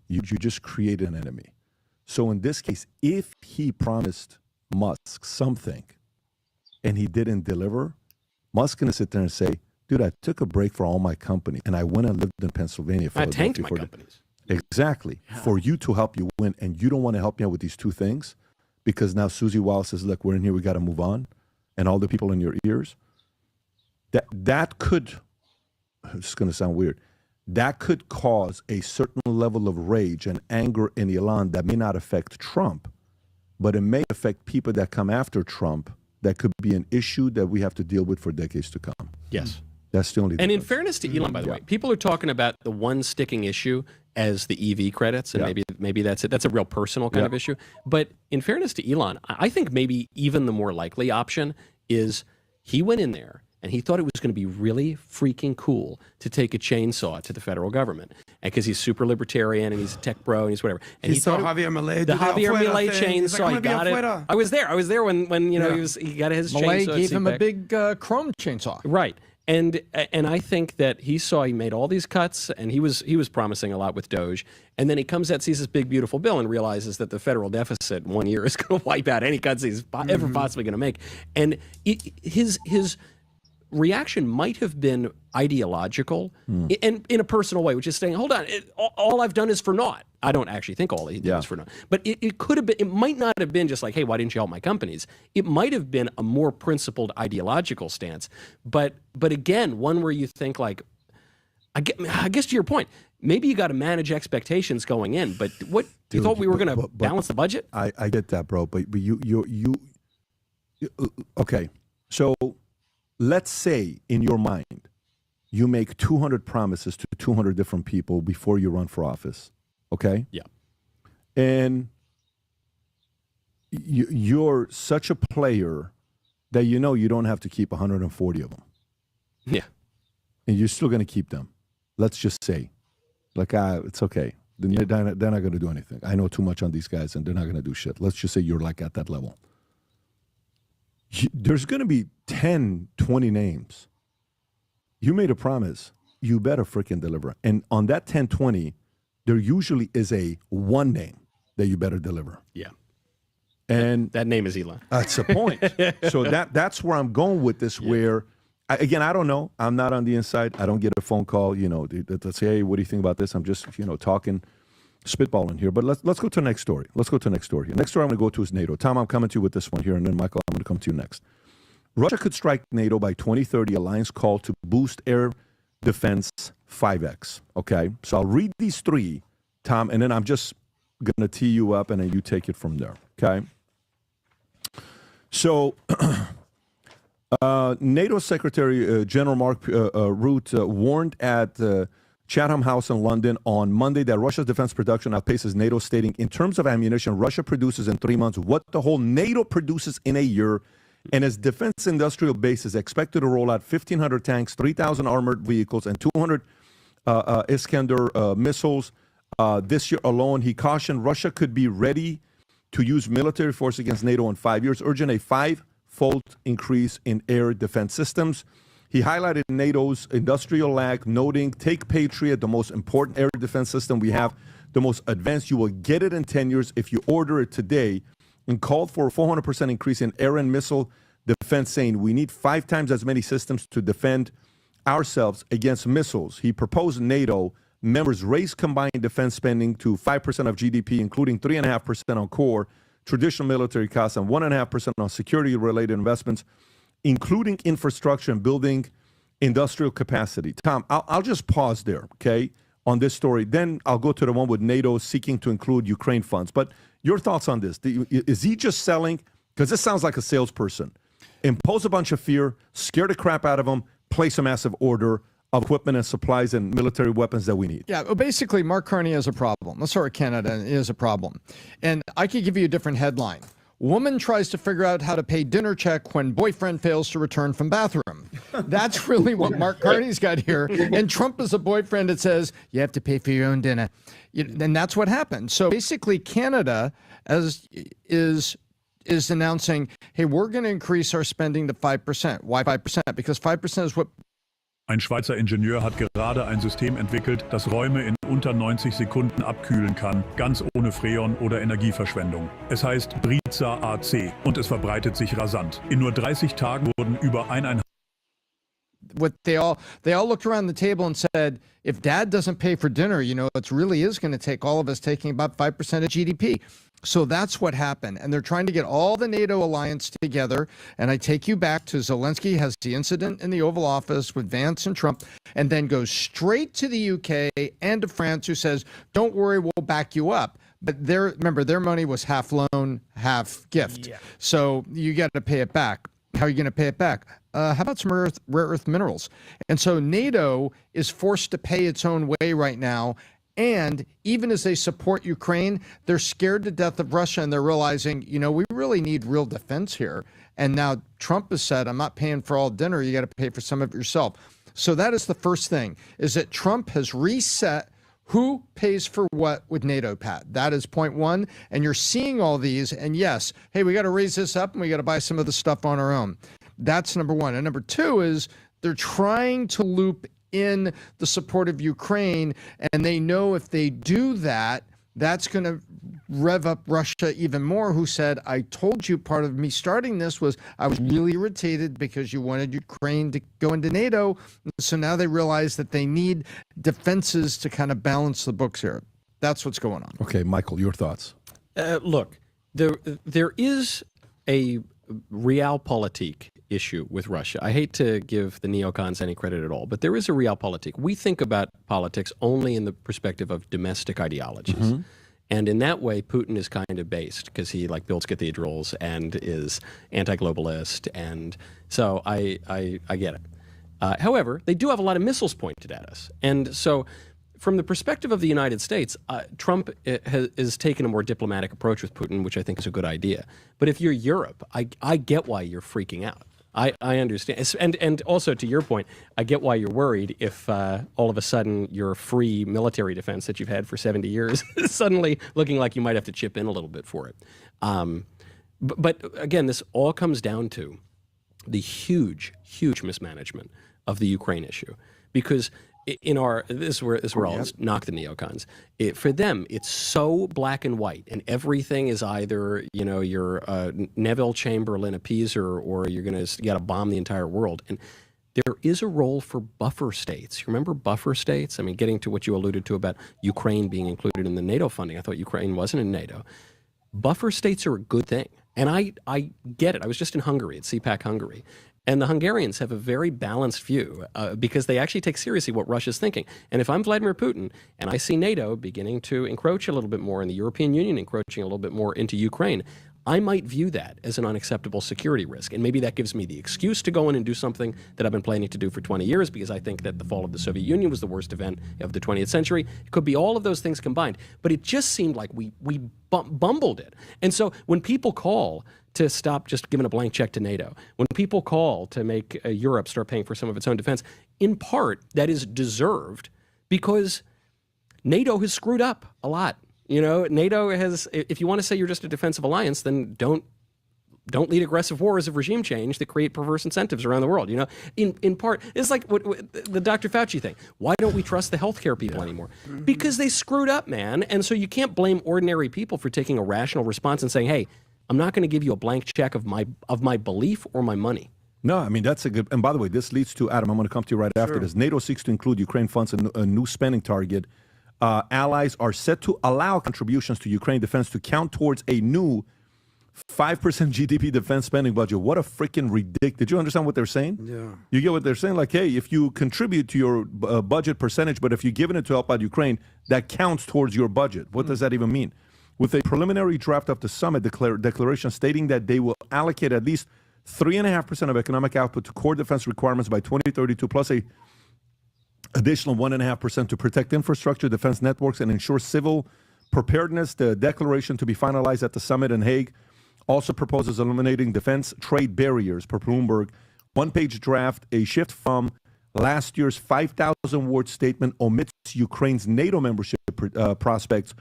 you just create an enemy. So in this case, if he promised Musk something and he didn't deliver, Musk's going to sit there and say, dude, I took a break for all my company, and I went and lived in Pennsylvania. I tanked my companies. Exactly. Yeah. For you to help you win, and you don't want to help me out with these two things because now Susie Wiles says, look, we're in here, we got to move on, and all the people in your ears. That could, it's going to sound weird, that could cause a certain level of rage and anger in Elon that may not affect Trump, but it may affect people that come after Trump. That could be an issue that we have to deal with for decades to come. Yes. That's the only And in fairness to Elon, by the way, people are talking about the one sticking issue as the EV credits, and maybe that's it. That's a real personal kind of issue. But in fairness to Elon, I think maybe even the more likely option is he went in there and he thought it was going to be really freaking cool to take a chainsaw to the federal government, because he's super libertarian and he's a tech bro and he's whatever. And he saw Javier Milei, the Javier Milei chainsaw. He got it. I was there when he got his Milei chainsaw. Gave him a big chrome chainsaw. Right. And I think that he made all these cuts, and he was promising a lot with Doge, and then he comes out, sees this big beautiful bill, and realizes that the federal deficit in 1 year is going to wipe out any cuts he's ever possibly going to make. And his reaction might have been ideological and in a personal way, which is saying, hold on, all I've done is for naught. I don't actually think all he did was for naught. But it could have been, it might not have been just like, hey, why didn't you help my companies? It might have been a more principled ideological stance. But again, one where you think like, I guess to your point, maybe you got to manage expectations going in, but what, you thought we were going to balance the budget? I get that, bro, but you okay, so let's say in your mind, you make 200 promises to 200 different people before you run for office, okay? Yeah. And you're such a player that you know you don't have to keep 140 of them. Yeah. And you're still going to keep them. Let's just say, like, it's okay. They're not going to do anything. I know too much on these guys, and they're not going to do shit. Let's just say you're like at that level. There's going to be 10, 20 names. You made a promise. You better freaking deliver. And on that 10, 20, there usually is a one name that you better deliver. Yeah. And that name is Elon. That's the point. So that's where I'm going with this, where, again, I don't know. I'm not on the inside. I don't get a phone call, that say, hey, what do you think about this? I'm just, talking, spitballing here. But let's go to the next story. Let's go to the next story. The next story I'm going to go to is NATO. Tom, I'm coming to you with this one here. And then, Michael, I'm going to come to you next. Russia could strike NATO by 2030, alliance call to boost air defense 5x. Okay? So I'll read these three, Tom, and then I'm just going to tee you up, and then you take it from there. Okay? So, NATO Secretary General Mark Rutte warned at Chatham House in London on Monday that Russia's defense production outpaces NATO, stating, in terms of ammunition, Russia produces in 3 months what the whole NATO produces in a year, and its defense industrial base is expected to roll out 1,500 tanks, 3,000 armored vehicles, and 200 Iskander missiles this year alone. He cautioned Russia could be ready to use military force against NATO in 5 years, urging a 5-fold increase in air defense systems. He highlighted NATO's industrial lag, noting, take Patriot, the most important air defense system we have, the most advanced. You will get it in 10 years if you order it today, and called for a 400% increase in air and missile defense, saying we need 5 times as many systems to defend ourselves against missiles. He proposed NATO members raise combined defense spending to 5% of GDP, including 3.5% on core traditional military costs and 1.5% on security-related investments, including infrastructure and building industrial capacity. Tom, I'll just pause there, okay, on this story. Then I'll go to the one with NATO seeking to include Ukraine funds. But your thoughts on this? Is he just selling? Because this sounds like a salesperson. Impose a bunch of fear, scare the crap out of them, place a massive order of equipment and supplies and military weapons that we need. Yeah, well, basically, Mark Carney has a problem. Let's start with Canada. Is a problem. And I could give you a different headline. Woman tries to figure out how to pay dinner check when boyfriend fails to return from bathroom. That's really what Mark Carney's got here. And Trump is a boyfriend that says, you have to pay for your own dinner. And that's what happened. So basically, Canada is announcing, hey, we're going to increase our spending to 5%. Why 5%? Because 5% is what Ein Schweizer Ingenieur hat gerade ein System entwickelt, das Räume in unter 90 Sekunden abkühlen kann, ganz ohne Freon oder Energieverschwendung. Es heißt Briza AC und es verbreitet sich rasant. In nur 30 Tagen wurden über 1,5 what they all looked around the table and said, if dad doesn't pay for dinner, it really is going to take all of us taking about 5% of GDP. So that's what happened. And they're trying to get all the NATO alliance together. And I take you back to Zelensky has the incident in the Oval Office with Vance and Trump, and then goes straight to the UK and to France, who says, don't worry, we'll back you up. But remember, their money was half loan, half gift. Yeah. So you got to pay it back. How are you going to pay it back? How about some rare earth minerals? And so NATO is forced to pay its own way right now. And even as they support Ukraine, they're scared to death of Russia, and they're realizing, we really need real defense here. And now Trump has said, I'm not paying for all dinner. You got to pay for some of it yourself. So that is the first thing, is that Trump has reset who pays for what with NATO, Pat. That is point one. And you're seeing all these. And yes, hey, we got to raise this up and we got to buy some of the stuff on our own. That's number one. And number two is they're trying to loop in the support of Ukraine. And they know if they do that, that's going to rev up Russia even more, who said, I told you part of me starting this was I was really irritated because you wanted Ukraine to go into NATO. So now they realize that they need defenses to kind of balance the books here. That's what's going on. Okay, Michael, your thoughts? Look, there is a realpolitik issue with Russia. I hate to give the neocons any credit at all, but there is a realpolitik. We think about politics only in the perspective of domestic ideologies. Mm-hmm. And in that way, Putin is kind of based because he builds cathedrals and is anti-globalist. And so I get it. However, they do have a lot of missiles pointed at us. And so from the perspective of the United States, Trump has taken a more diplomatic approach with Putin, which I think is a good idea. But if you're Europe, I get why you're freaking out. I understand. And also, to your point, I get why you're worried if all of a sudden your free military defense that you've had for 70 years is suddenly looking like you might have to chip in a little bit for it. But again, this all comes down to the huge mismanagement of the Ukraine issue. Because this is where I'll knock the neocons. For them, it's so black and white, and everything is either you're Neville Chamberlain appeaser, or you got to bomb the entire world. And there is a role for buffer states. You remember buffer states? I mean, getting to what you alluded to about Ukraine being included in the NATO funding. I thought Ukraine wasn't in NATO. Buffer states are a good thing, and I get it. I was just in Hungary, at CPAC Hungary. And the Hungarians have a very balanced view because they actually take seriously what Russia's thinking. And if I'm Vladimir Putin and I see NATO beginning to encroach a little bit more and the European Union encroaching a little bit more into Ukraine, I might view that as an unacceptable security risk. And maybe that gives me the excuse to go in and do something that I've been planning to do for 20 years because I think that the fall of the Soviet Union was the worst event of the 20th century. It could be all of those things combined. But it just seemed like we bumbled it. And so when people call to stop just giving a blank check to NATO, when people call to make Europe start paying for some of its own defense, in part that is deserved because NATO has screwed up a lot. NATO has, if you want to say you're just a defensive alliance, then don't lead aggressive wars of regime change that create perverse incentives around the world. In part, it's like what the Dr. Fauci thing. Why don't we trust the healthcare people anymore? Because they screwed up, man. And so you can't blame ordinary people for taking a rational response and saying, hey, I'm not going to give you a blank check of my belief or my money. No, I mean, that's a good, and by the way, this leads to, Adam, I'm going to come to you right after this. NATO seeks to include Ukraine funds in a new spending target. Allies are set to allow contributions to Ukraine defense to count towards a new 5% GDP defense spending budget. What a freaking ridiculous. Did you understand what they're saying? Yeah. You get what they're saying? Like, hey, if you contribute to your budget percentage, but if you're giving it to help out Ukraine, that counts towards your budget. What does that even mean? With a preliminary draft of the summit declaration stating that they will allocate at least 3.5% of economic output to core defense requirements by 2032, plus a additional 1.5% to protect infrastructure, defense networks, and ensure civil preparedness. The declaration to be finalized at the summit in Hague also proposes eliminating defense trade barriers per Bloomberg. One-page draft, a shift from last year's 5,000-word statement omits Ukraine's NATO membership prospects,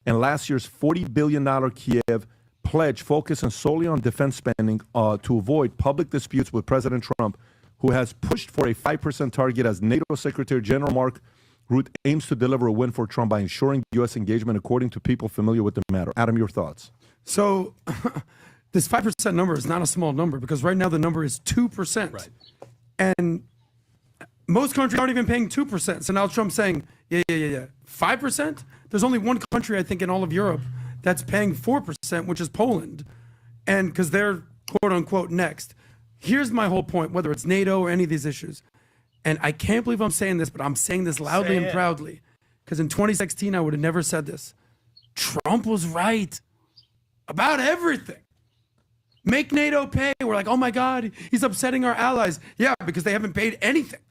and last year's $40 billion Kiev pledge focused solely on defense spending to avoid public disputes with President Trump, who has pushed for a 5% target as NATO Secretary General Mark Rutte aims to deliver a win for Trump by ensuring U.S. engagement, according to people familiar with the matter. Adam, your thoughts? So this 5% number is not a small number because right now the number is 2%. Right. And most countries aren't even paying 2%. So now Trump's saying, yeah. 5%? There's only one country, I think, in all of Europe that's paying 4%, which is Poland. And because they're quote unquote next. Here's my whole point, whether it's NATO or any of these issues. And I can't believe I'm saying this, but I'm saying this loudly and proudly. Because in 2016, I would have never said this. Trump was right about everything. Make NATO pay. We're like, oh my God, he's upsetting our allies. Yeah, because they haven't paid anything.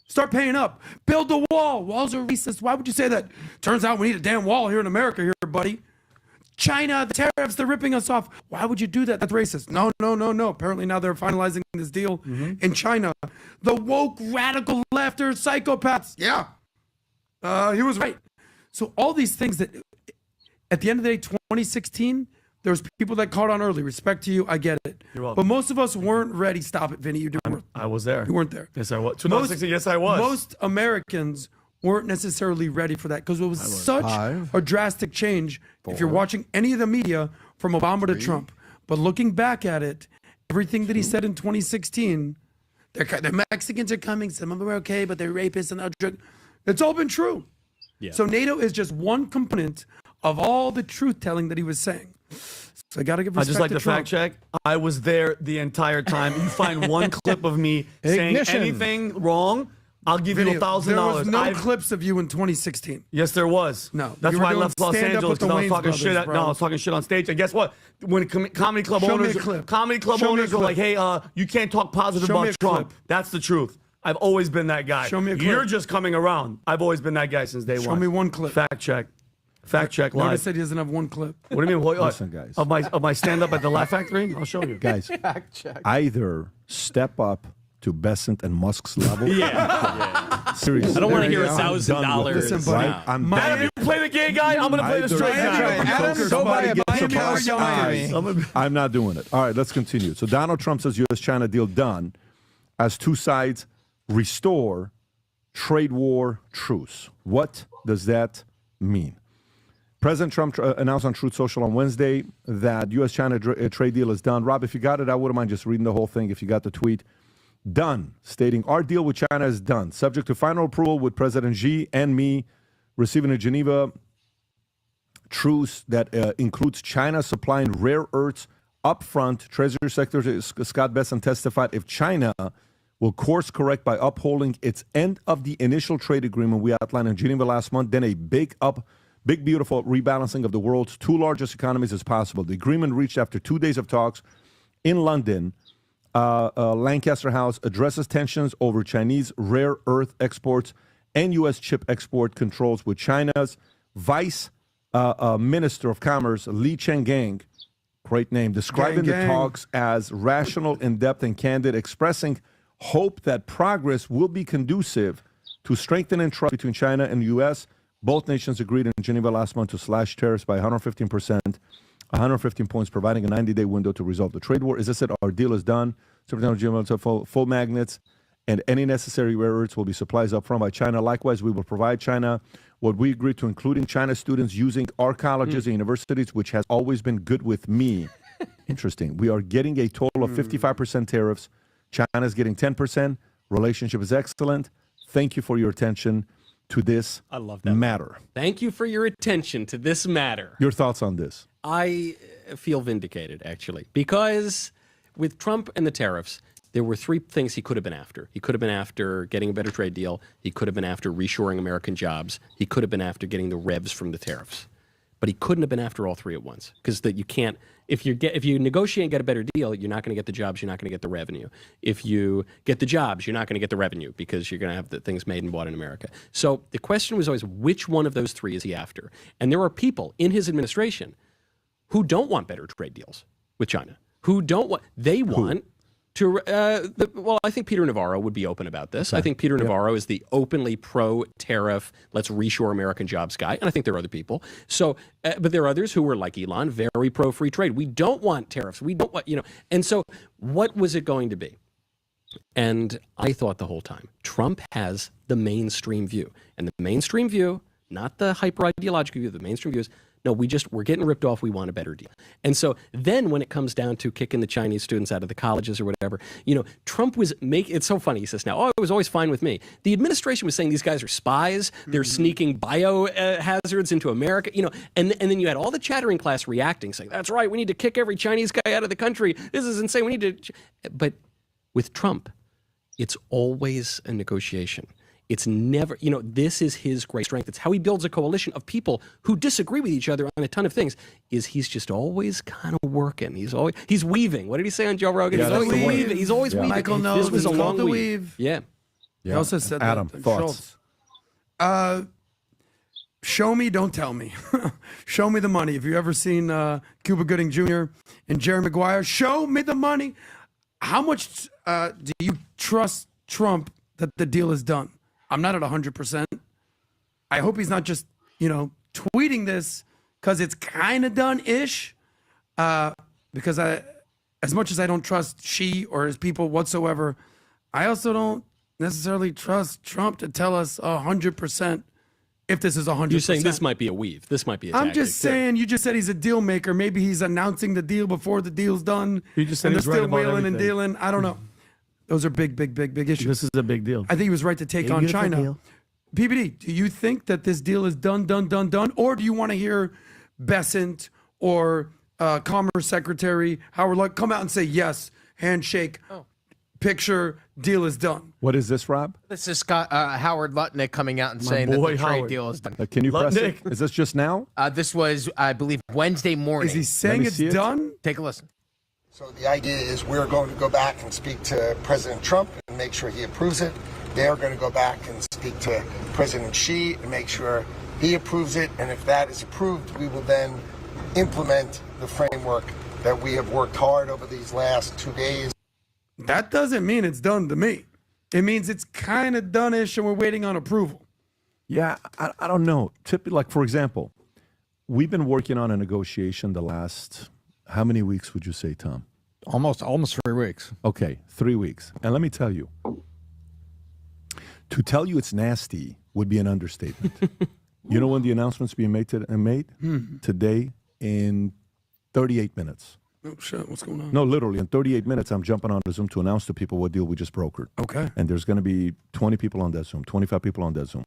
Start paying up. Build the wall. Walls are racist. Why would you say that? Turns out we need a damn wall here in America here, buddy. China, the tariffs, they're ripping us off. Why would you do that? That's racist. No. Apparently now they're finalizing this deal in China. The woke, radical left are psychopaths. Yeah. He was right. So all these things that, at the end of the day, 2016, there was people that caught on early. Respect to you. I get it. You're welcome. But most of us weren't ready. Stop it, Vinny. I was there. You weren't there. Yes, I was. 2016, yes, I was. Most Americans weren't necessarily ready for that because it was such a drastic change. If you're watching any of the media from Obama to Trump, but looking back at it, everything that he said in 2016, the Mexicans are coming, some of them are okay, but they're rapists and drug. It's all been true. Yeah. So NATO is just one component of all the truth telling that he was saying. So I got to give respect I just like to the Trump. fact check. I was there the entire time. You find one clip of me saying anything wrong, I'll give you $1,000. There was no clips of you in 2016. Yes, there was. No, that's you were why I doing left Los stand-up Angeles with the because I was Wayans talking shit. brothers, bro. No, I was talking shit on stage. And guess what? When comedy club Show me a owners, clip. comedy club Show me a owners were clip. like, "Hey, you can't talk positive Show me about a Trump." clip. That's the truth. I've always been that guy. Show me a clip. You're just coming around. I've always been that guy since day one. Show me one clip. Fact check. Fact check live. Notice said he doesn't have one clip. What do you mean? Listen, guys. Of my stand-up at the Laugh Factory? I'll show you. Guys, either step up to Besant and Musk's level. Seriously. I don't want to hear I'm done with $1,000. this. Listen, buddy, Right? I'm Adam, done. you play the gay guy. I'm going to play the straight guy. Adam, go buy a Gets a bike bus. in Miami. I'm not doing it. All right, let's continue. So Donald Trump says U.S.-China deal done as two sides restore trade war truce. What does that mean? President Trump announced on Truth Social on Wednesday that U.S.-China trade deal is done. Rob, if you got it, I wouldn't mind just reading the whole thing if you got the tweet. Done, stating our deal with China is done, subject to final approval with President Xi and me receiving a Geneva truce that includes China supplying rare earths upfront. Treasury Secretary Scott Bessent testified if China will course correct by upholding its end of the initial trade agreement we outlined in Geneva last month, then a big, beautiful rebalancing of the world's two largest economies is possible. The agreement reached after 2 days of talks in London. Lancaster House addresses tensions over Chinese rare earth exports and U.S. chip export controls with China's Vice Minister of Commerce, Li Chenggang, great name, describing the talks as rational, in-depth, and candid, expressing hope that progress will be conducive to strengthening trust between China and the U.S. Both nations agreed in Geneva last month to slash tariffs by 115%. 115 points, providing a 90-day window to resolve the trade war. As I said, our deal is done. Full magnets and any necessary rare earths will be supplies up front by China. Likewise, we will provide China what we agreed to, including China students using our colleges and universities, which has always been good with me. Interesting. We are getting a total of 55% tariffs. China is getting 10%. Relationship is excellent. Thank you for your attention to this matter. Thank you for your attention to this matter. Your thoughts on this? I feel vindicated, actually, because with Trump and the tariffs, there were three things he could have been after. He could have been after getting a better trade deal. He could have been after reshoring American jobs. He could have been after getting the revs from the tariffs. But he couldn't have been after all three at once, because you can't. If you negotiate and get a better deal, you're not going to get the jobs. You're not going to get the revenue. If you get the jobs, you're not going to get the revenue because you're going to have the things made and bought in America. So the question was always, which one of those three is he after? And there are people in his administration who don't want better trade deals with China. Who don't want? They want to. Well, I think Peter Navarro would be open about this. Okay. I think Peter Navarro is the openly pro-tariff, let's reshore American jobs guy, and I think there are other people. So, but there are others who were like Elon, very pro-free trade. We don't want tariffs. We don't want, And so, what was it going to be? And I thought the whole time, Trump has the mainstream view, and the mainstream view, not the hyper-ideological view, the mainstream view is, no, we're getting ripped off. We want a better deal. And so then when it comes down to kicking the Chinese students out of the colleges or whatever, Trump was it's so funny. He says now, it was always fine with me. The administration was saying these guys are spies. They're sneaking biohazards into America, and then you had all the chattering class reacting, saying, that's right. We need to kick every Chinese guy out of the country. This is insane. We need to. But with Trump, it's always a negotiation. It's never, this is his great strength. It's how he builds a coalition of people who disagree with each other on a ton of things. He's just always kind of working. He's weaving. What did he say on Joe Rogan? Yeah, he's always weaving. He's always weaving. Michael knows this was a it's long called the weave. weave. Yeah. He also said Adam, that. thoughts? Schultz. Show me, don't tell me. Show me the money. If you've ever seen Cuba Gooding Jr. and Jerry Maguire, show me the money. How much do you trust Trump that the deal is done? I'm not at 100%. I hope he's not just, tweeting this because it's kind of done-ish. Because as much as I don't trust Xi or his people whatsoever, I also don't necessarily trust Trump to tell us 100% if this is 100%. You're saying this might be a weave. This might be a tactic. I'm just saying, you just said he's a deal maker. Maybe he's announcing the deal before the deal's done. You just said and he's they're right still about wheeling and everything. dealing. I don't know. Those are big issues. This is a big deal. I think he was right to take on China. deal. PBD, do you think that this deal is done? Or do you want to hear Bessent or Commerce Secretary Howard Lutnick come out and say, yes, handshake, picture, deal is done? What is this, Rob? This is Scott, Howard Lutnick coming out and saying that boy the trade Howard. deal is done. Can you press it? Lutnick. Is this just now? This was, I believe, Wednesday morning. Is he saying me it's see it. done? Take a listen. So the idea is we're going to go back and speak to President Trump and make sure he approves it. They're going to go back and speak to President Xi and make sure he approves it. And if that is approved, we will then implement the framework that we have worked hard over these last 2 days. That doesn't mean it's done to me. It means it's kind of done-ish and we're waiting on approval. Yeah, I don't know. Like, for example, we've been working on a negotiation the last, how many weeks would you say, Tom? Almost 3 weeks. Okay, 3 weeks. And let me tell you, to tell you it's nasty would be an understatement. You know when the announcement's being made? Today in 38 minutes. Oh, shit, what's going on? No, literally, in 38 minutes, I'm jumping on the Zoom to announce to people what deal we just brokered. Okay. And there's going to be 20 people on that Zoom, 25 people on that Zoom.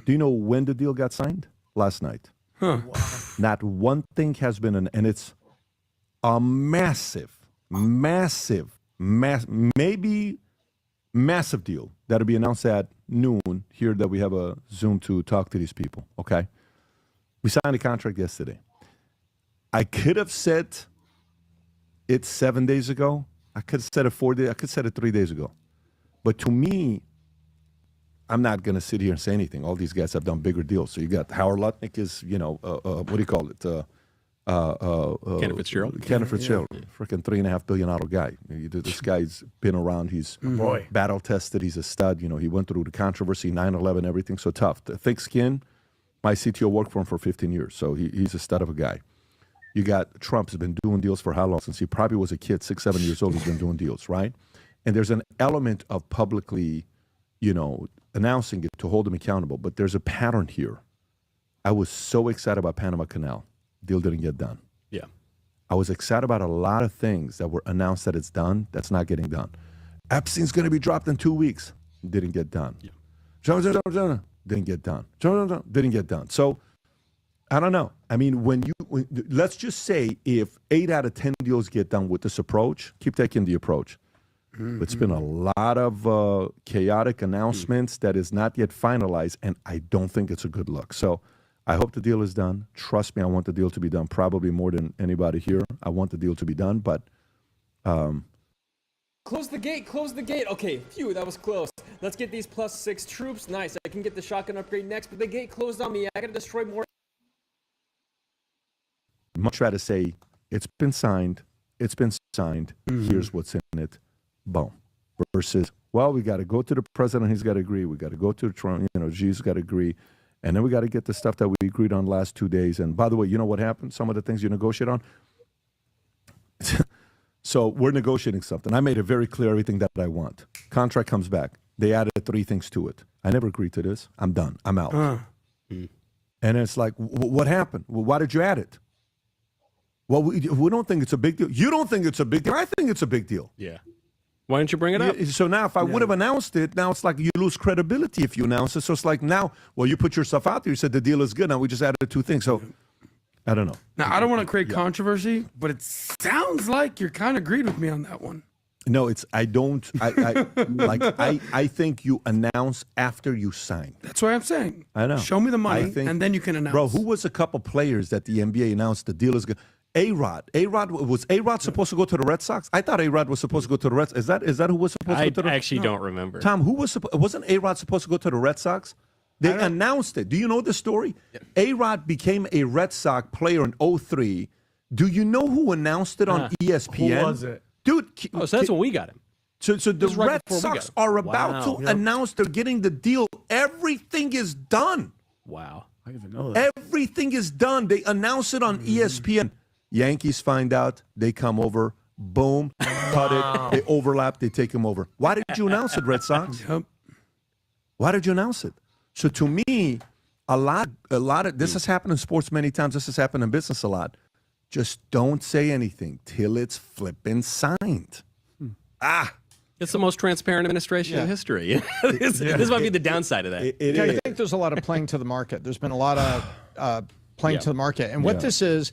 Do you know when the deal got signed? Last night. Huh. Wow. Not one thing has been, and it's a massive deal that'll be announced at noon here that we have a Zoom to talk to these people, okay? We signed a contract yesterday. I could have said it 7 days ago. I could have said it 4 days. I could have said it 3 days ago. But to me, I'm not going to sit here and say anything. All these guys have done bigger deals. So you got Howard Lutnick is, what do you call it? Kenneth Fitzgerald. Kenneth Fitzgerald, freaking $3.5 billion guy. This guy's been around. He's battle tested. He's a stud. You know, he went through the controversy, 9/11, everything. So tough. Thick skin. My CTO worked for him for 15 years. So he's a stud of a guy. You got Trump's been doing deals for how long? Since he probably was a kid, 6, 7 years old, he's been doing deals, right? And there's an element of publicly, announcing it to hold him accountable. But there's a pattern here. I was so excited about Panama Canal. Deal didn't get done. Yeah. I was excited about a lot of things that were announced that it's done. That's not getting done. Epstein's going to be dropped in 2 weeks. Didn't get done. Yeah. Didn't get done. Didn't get done. So I don't know. I mean, let's just say if 8 out of 10 deals get done with this approach, keep taking the approach. Mm-hmm. It's been a lot of chaotic announcements that is not yet finalized, and I don't think it's a good look. So I hope the deal is done. Trust me, I want the deal to be done, probably more than anybody here. I want the deal to be done, but... Close the gate, close the gate. Okay, phew, that was close. Let's get these +6 troops. Nice, I can get the shotgun upgrade next, but the gate closed on me. I gotta destroy more. Much rather say, it's been signed. Mm-hmm. Here's what's in it. Boom. Versus, well, we got to go to the president. He's got to agree. We got to go to Trump. Xi's got to agree. And then we got to get the stuff that we agreed on last 2 days. And by the way, you know what happened? Some of the things you negotiate on. So we're negotiating something. I made it very clear everything that I want. Contract comes back. They added 3 things to it. I never agreed to this. I'm done. I'm out. And it's like, what happened? Well, why did you add it? Well, we don't think it's a big deal. You don't think it's a big deal. I think it's a big deal. Yeah. Why didn't you bring it up? So now if I would have announced it, now it's like you lose credibility if you announce it. So it's like now, well, you put yourself out there. You said the deal is good. Now we just added 2 things. So I don't know. Now, I don't want to create controversy, but it sounds like you're kind of agreed with me on that one. No, I think you announce after you sign. That's what I'm saying. I know. Show me the money, and then you can announce. Bro, who was a couple players that the NBA announced the deal is good? A-Rod. Was A-Rod supposed to go to the Red Sox? I thought A-Rod was supposed to go to the Red Sox. Is that who was supposed to go to the I actually don't remember. Tom, wasn't A-Rod supposed to go to the Red Sox? They announced it. Do you know the story? Yeah. A-Rod became a Red Sox player in 2003. Do you know who announced it on ESPN? Who was it? Dude. So that's when we got him. So the Red Sox are about to announce they're getting the deal. Everything is done. Wow. I didn't even know that. Everything is done. They announce it on ESPN. Yankees find out, they come over, boom, cut it, they overlap, they take him over. Why did you announce it, Red Sox? Yep. Why did you announce it? So to me, a lot of this has happened in sports many times. This has happened in business a lot. Just don't say anything till it's flipping signed. It's the most transparent administration in history. This might be the downside of that. I think there's a lot of playing to the market. There's been a lot of playing to the market. And what this is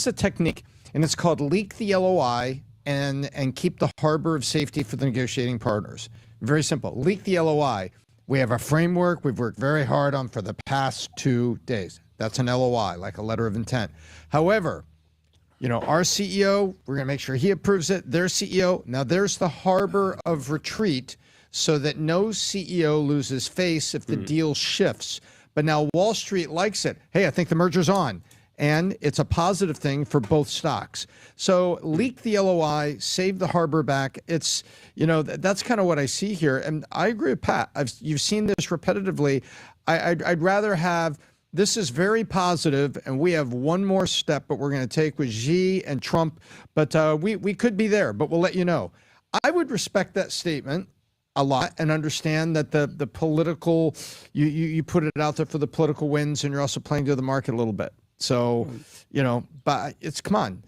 a technique, and it's called leak the LOI and keep the harbor of safety for the negotiating partners. Very simple. Leak the LOI. We have a framework we've worked very hard on for the past 2 days. That's an LOI, like a letter of intent. However, our CEO, we're going to make sure he approves it. Their CEO, now there's the harbor of retreat. so that no CEO loses face if the deal shifts. But now Wall Street likes it. Hey, I think the merger's on. And it's a positive thing for both stocks. So leak the LOI, save the harbor back. It's, that's kind of what I see here. And I agree with Pat. You've seen this repetitively. I'd rather have, this is very positive, and we have one more step, but we're going to take with Xi and Trump. But we could be there, but we'll let you know. I would respect that statement a lot and understand that the political, you put it out there for the political wins, and you're also playing to the market a little bit. So, but come on,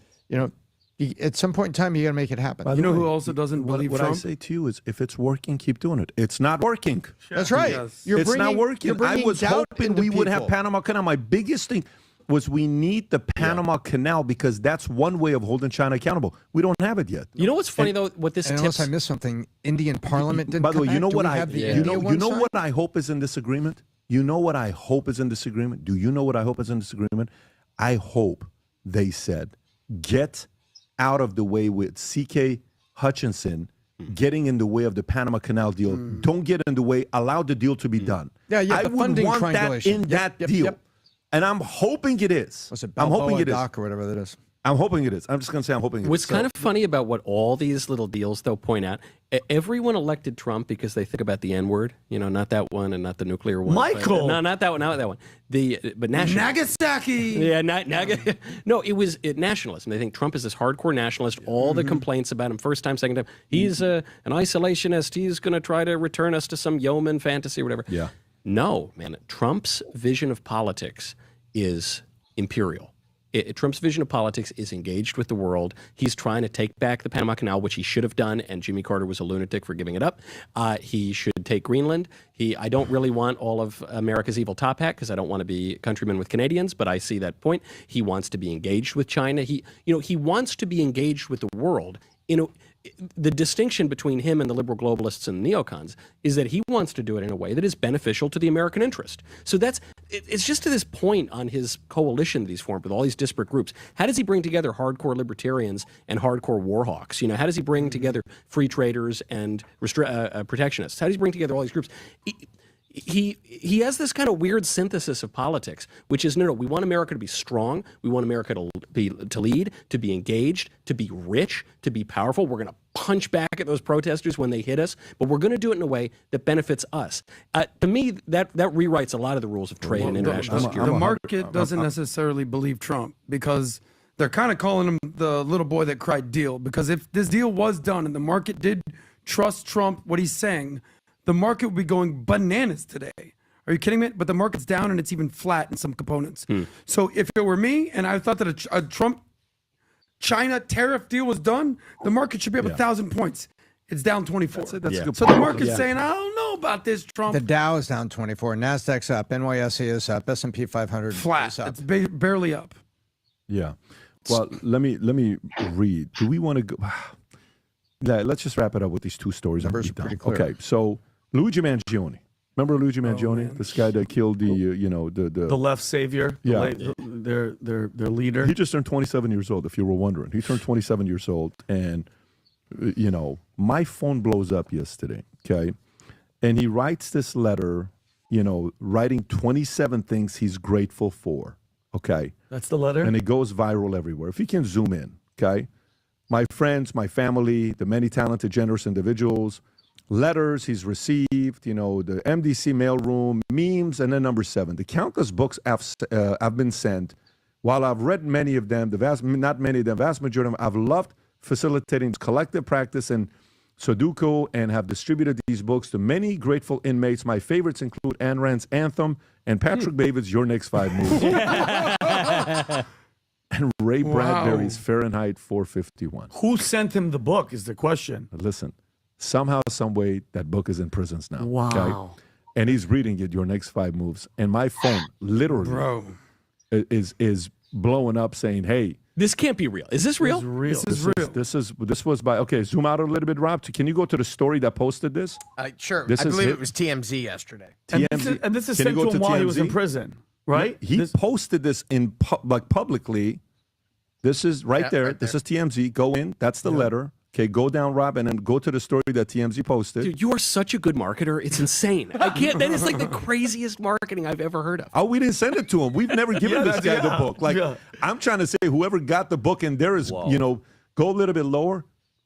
at some point in time, you got to make it happen. You know who also doesn't believe Trump? What I say to you is, if it's working, keep doing it. It's not working. That's right. Yes. It's not working. I was hoping we would have Panama Canal. My biggest thing was we need the Panama Canal because that's one way of holding China accountable. We don't have it yet. You know what's funny though? What this tips. Unless I missed something, Indian Parliament didn't. By the way, you know what what I hope is in this agreement. You know what I hope is in this agreement? Do you know what I hope is in this agreement? I hope they said, get out of the way with C.K. Hutchinson getting in the way of the Panama Canal deal. Don't get in the way. Allow the deal to be done. I would funding want that in that deal. And I'm hoping it is. Was it I'm hoping it is. Doc or whatever that is. I'm hoping it is. I'm just going to say I'm hoping it is. What's kind of funny about what all these little deals, though, point out, everyone elected Trump because they think about the N-word, not that one and not the nuclear one. Michael! No, not that one, not that one. But national. Nagasaki! Yeah, no, it was nationalism. They think Trump is this hardcore nationalist. All the complaints about him, first time, second time. He's an isolationist. He's going to try to return us to some yeoman fantasy or whatever. Yeah. No, man. Trump's vision of politics is imperial. Trump's vision of politics is engaged with the world. He's trying to take back the Panama Canal, which he should have done, and Jimmy Carter was a lunatic for giving it up. He should take Greenland. I don't really want all of America's evil top hat because I don't want to be countrymen with Canadians, but I see that point. He wants to be engaged with China. He wants to be engaged with the world. The distinction between him and the liberal globalists and neocons is that he wants to do it in a way that is beneficial to the American interest. So it's just to this point on his coalition that he's formed with all these disparate groups. How does he bring together hardcore libertarians and hardcore war hawks? How does he bring together free traders and protectionists? How does he bring together all these groups? He has this kind of weird synthesis of politics, which is no, we want America to be strong. We want America to lead, to be engaged, to be rich, to be powerful. We're going to punch back at those protesters when they hit us, but we're going to do it in a way that benefits us. To me, that rewrites a lot of the rules of trade and international security. The market doesn't necessarily believe Trump because they're kind of calling him the little boy that cried deal. Because if this deal was done and the market did trust Trump, what he's saying, the market would be going bananas today. Are you kidding me? But the market's down and it's even flat in some components. So if it were me and I thought that a Trump-China tariff deal was done, the market should be up 1,000 points. It's down 24. That's a good so point. the market's saying, I don't know about this, Trump. The Dow is down 24. NASDAQ's up. NYSE is up. S&P 500 flat. is up. It's barely up. Yeah. Well, let me read. Do we want to go? Let's just wrap it up with these two stories. Numbers are pretty clear. Okay, so Luigi Mangione. Remember Luigi Mangione, this guy that killed the left savior, their leader. He just turned 27 years old. If you were wondering, he turned 27 years old, and my phone blows up yesterday. Okay, and he writes this letter, writing 27 things he's grateful for. Okay, that's the letter, and it goes viral everywhere. If you can zoom in, okay, my friends, my family, the many talented, generous individuals. Letters he's received, the MDC mailroom, memes, and then number 7, the countless books I've been sent. While I've read many of them, vast majority of them, I've loved facilitating collective practice in Sudoku and have distributed these books to many grateful inmates. My favorites include Ayn Rand's Anthem and Patrick David's Your Next 5 Moves. And Ray Bradbury's Fahrenheit 451. Who sent him the book is the question. Listen. Somehow, some way, that book is in prisons now. Wow. Okay? And he's reading it, Your Next 5 Moves. And my phone literally is blowing up saying, hey. This can't be real. Is this real? This is real. This was by, okay, zoom out a little bit, Rob. Can you go to the story that posted this? Sure. I believe it was TMZ yesterday. TMZ. And this is sent to him while he was in prison, right? He posted this publicly. This is right there. This is TMZ. Go in. That's the letter. Okay, go down, Rob, and then go to the story that TMZ posted. Dude, you are such a good marketer. It's insane. I can't. That is like the craziest marketing I've ever heard of. Oh, we didn't send it to him. We've never given this guy the book. Like, I'm trying to say, whoever got the book, and there is, you know, go a little bit lower.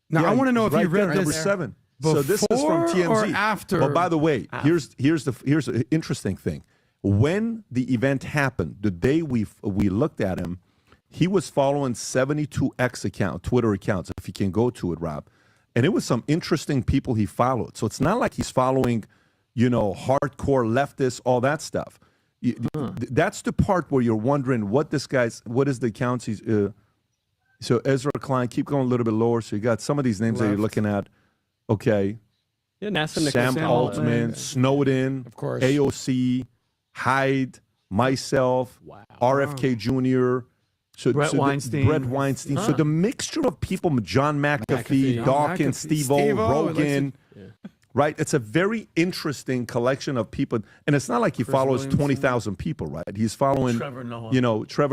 Now, I want to know if you read there, number 7. So this is from TMZ. Or after? But by the way, here's the interesting thing. When the event happened, the day we looked at him, he was following 72 Twitter accounts, if you can go to it, Rob. And it was some interesting people he followed. So it's not like he's following, you know, hardcore leftists, all that stuff. That's the part where you're wondering what is the accounts he's. So Ezra Klein, keep going a little bit lower. So you got some of these names that you're looking at. Okay. Yeah, NASA Sam Altman, Snowden, of course, AOC, Hyde, myself, RFK Jr., Brett Weinstein. So the mixture of people, John McAfee, Dawkins, Steve-O, Rogan, right? It's a very interesting collection of people. And it's not like he follows 20,000 people, right? He's following, Trevor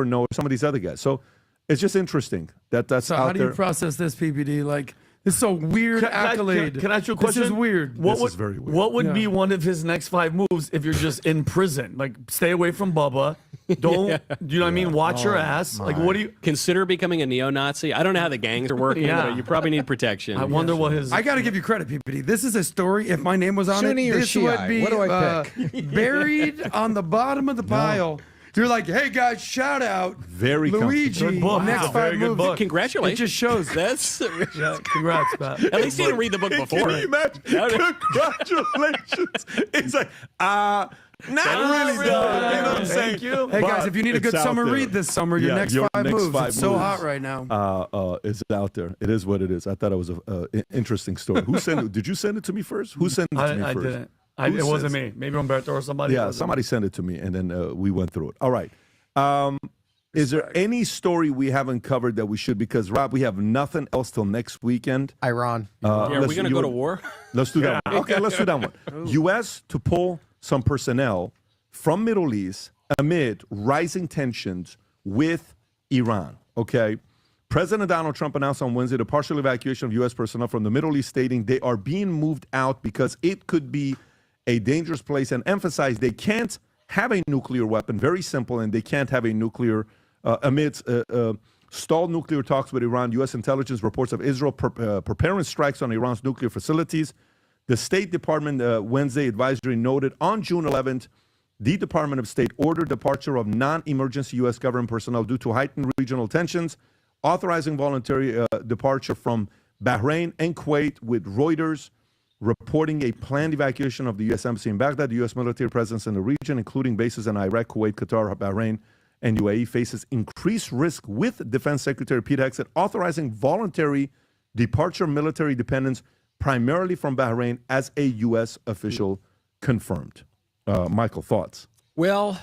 Noah, some of these other guys. So it's just interesting that's so out there. How do you process this, PPD? Like, this is so weird accolade. Can I ask you a question? This is weird. This is very weird. What would be one of his next 5 moves if you're just in prison? Like, stay away from Bubba. Don't, you know what I mean? Watch your ass. Like, what do you... Consider becoming a neo-Nazi? I don't know how the gangs are working, but you probably need protection. I wonder what his... I got to give you credit, PPD. This is a story. If my name was on Sunni it, or this Shiite? would be What do I pick? buried on the bottom of the pile. You're like, hey, guys, shout out. Very Luigi, good book. next Wow. 5 Very good moves. book. Congratulations. It just shows. That's congrats, Pat. At least you didn't read the book before. Can you imagine? Congratulations. It's like, not really, though. You know what I'm saying? Thank you. Hey, guys, if you need a good summer read this summer, your next 5 moves. It's so hot right now. It's out there. It is what it is. I thought it was an interesting story. Who sent it? Did you send it to me first? Who sent it to me first? I didn't. It wasn't me. Maybe Umberto or somebody. Yeah, somebody sent it to me, and then we went through it. All right. Is there any story we haven't covered that we should? Because, Rob, we have nothing else till next weekend. Iran. Are we going to go to war? Let's do that one. Okay, let's do that one. U.S. to pull some personnel from Middle East amid rising tensions with Iran. Okay. President Donald Trump announced on Wednesday the partial evacuation of U.S. personnel from the Middle East, stating they are being moved out because it could be a dangerous place, and emphasized they can't have a nuclear weapon. Very simple, and they can't have a nuclear amidst stalled nuclear talks with Iran. U.S. intelligence reports of Israel preparing strikes on Iran's nuclear facilities. The State Department Wednesday advisory noted on June 11th, the Department of State ordered departure of non-emergency U.S. government personnel due to heightened regional tensions, authorizing voluntary departure from Bahrain and Kuwait, with Reuters reporting a planned evacuation of the U.S. Embassy in Baghdad. The U.S. military presence in the region, including bases in Iraq, Kuwait, Qatar, Bahrain, and UAE, faces increased risk, with Defense Secretary Pete Hegseth authorizing voluntary departure of military dependents, primarily from Bahrain, as a U.S. official confirmed. Michael, thoughts? Well,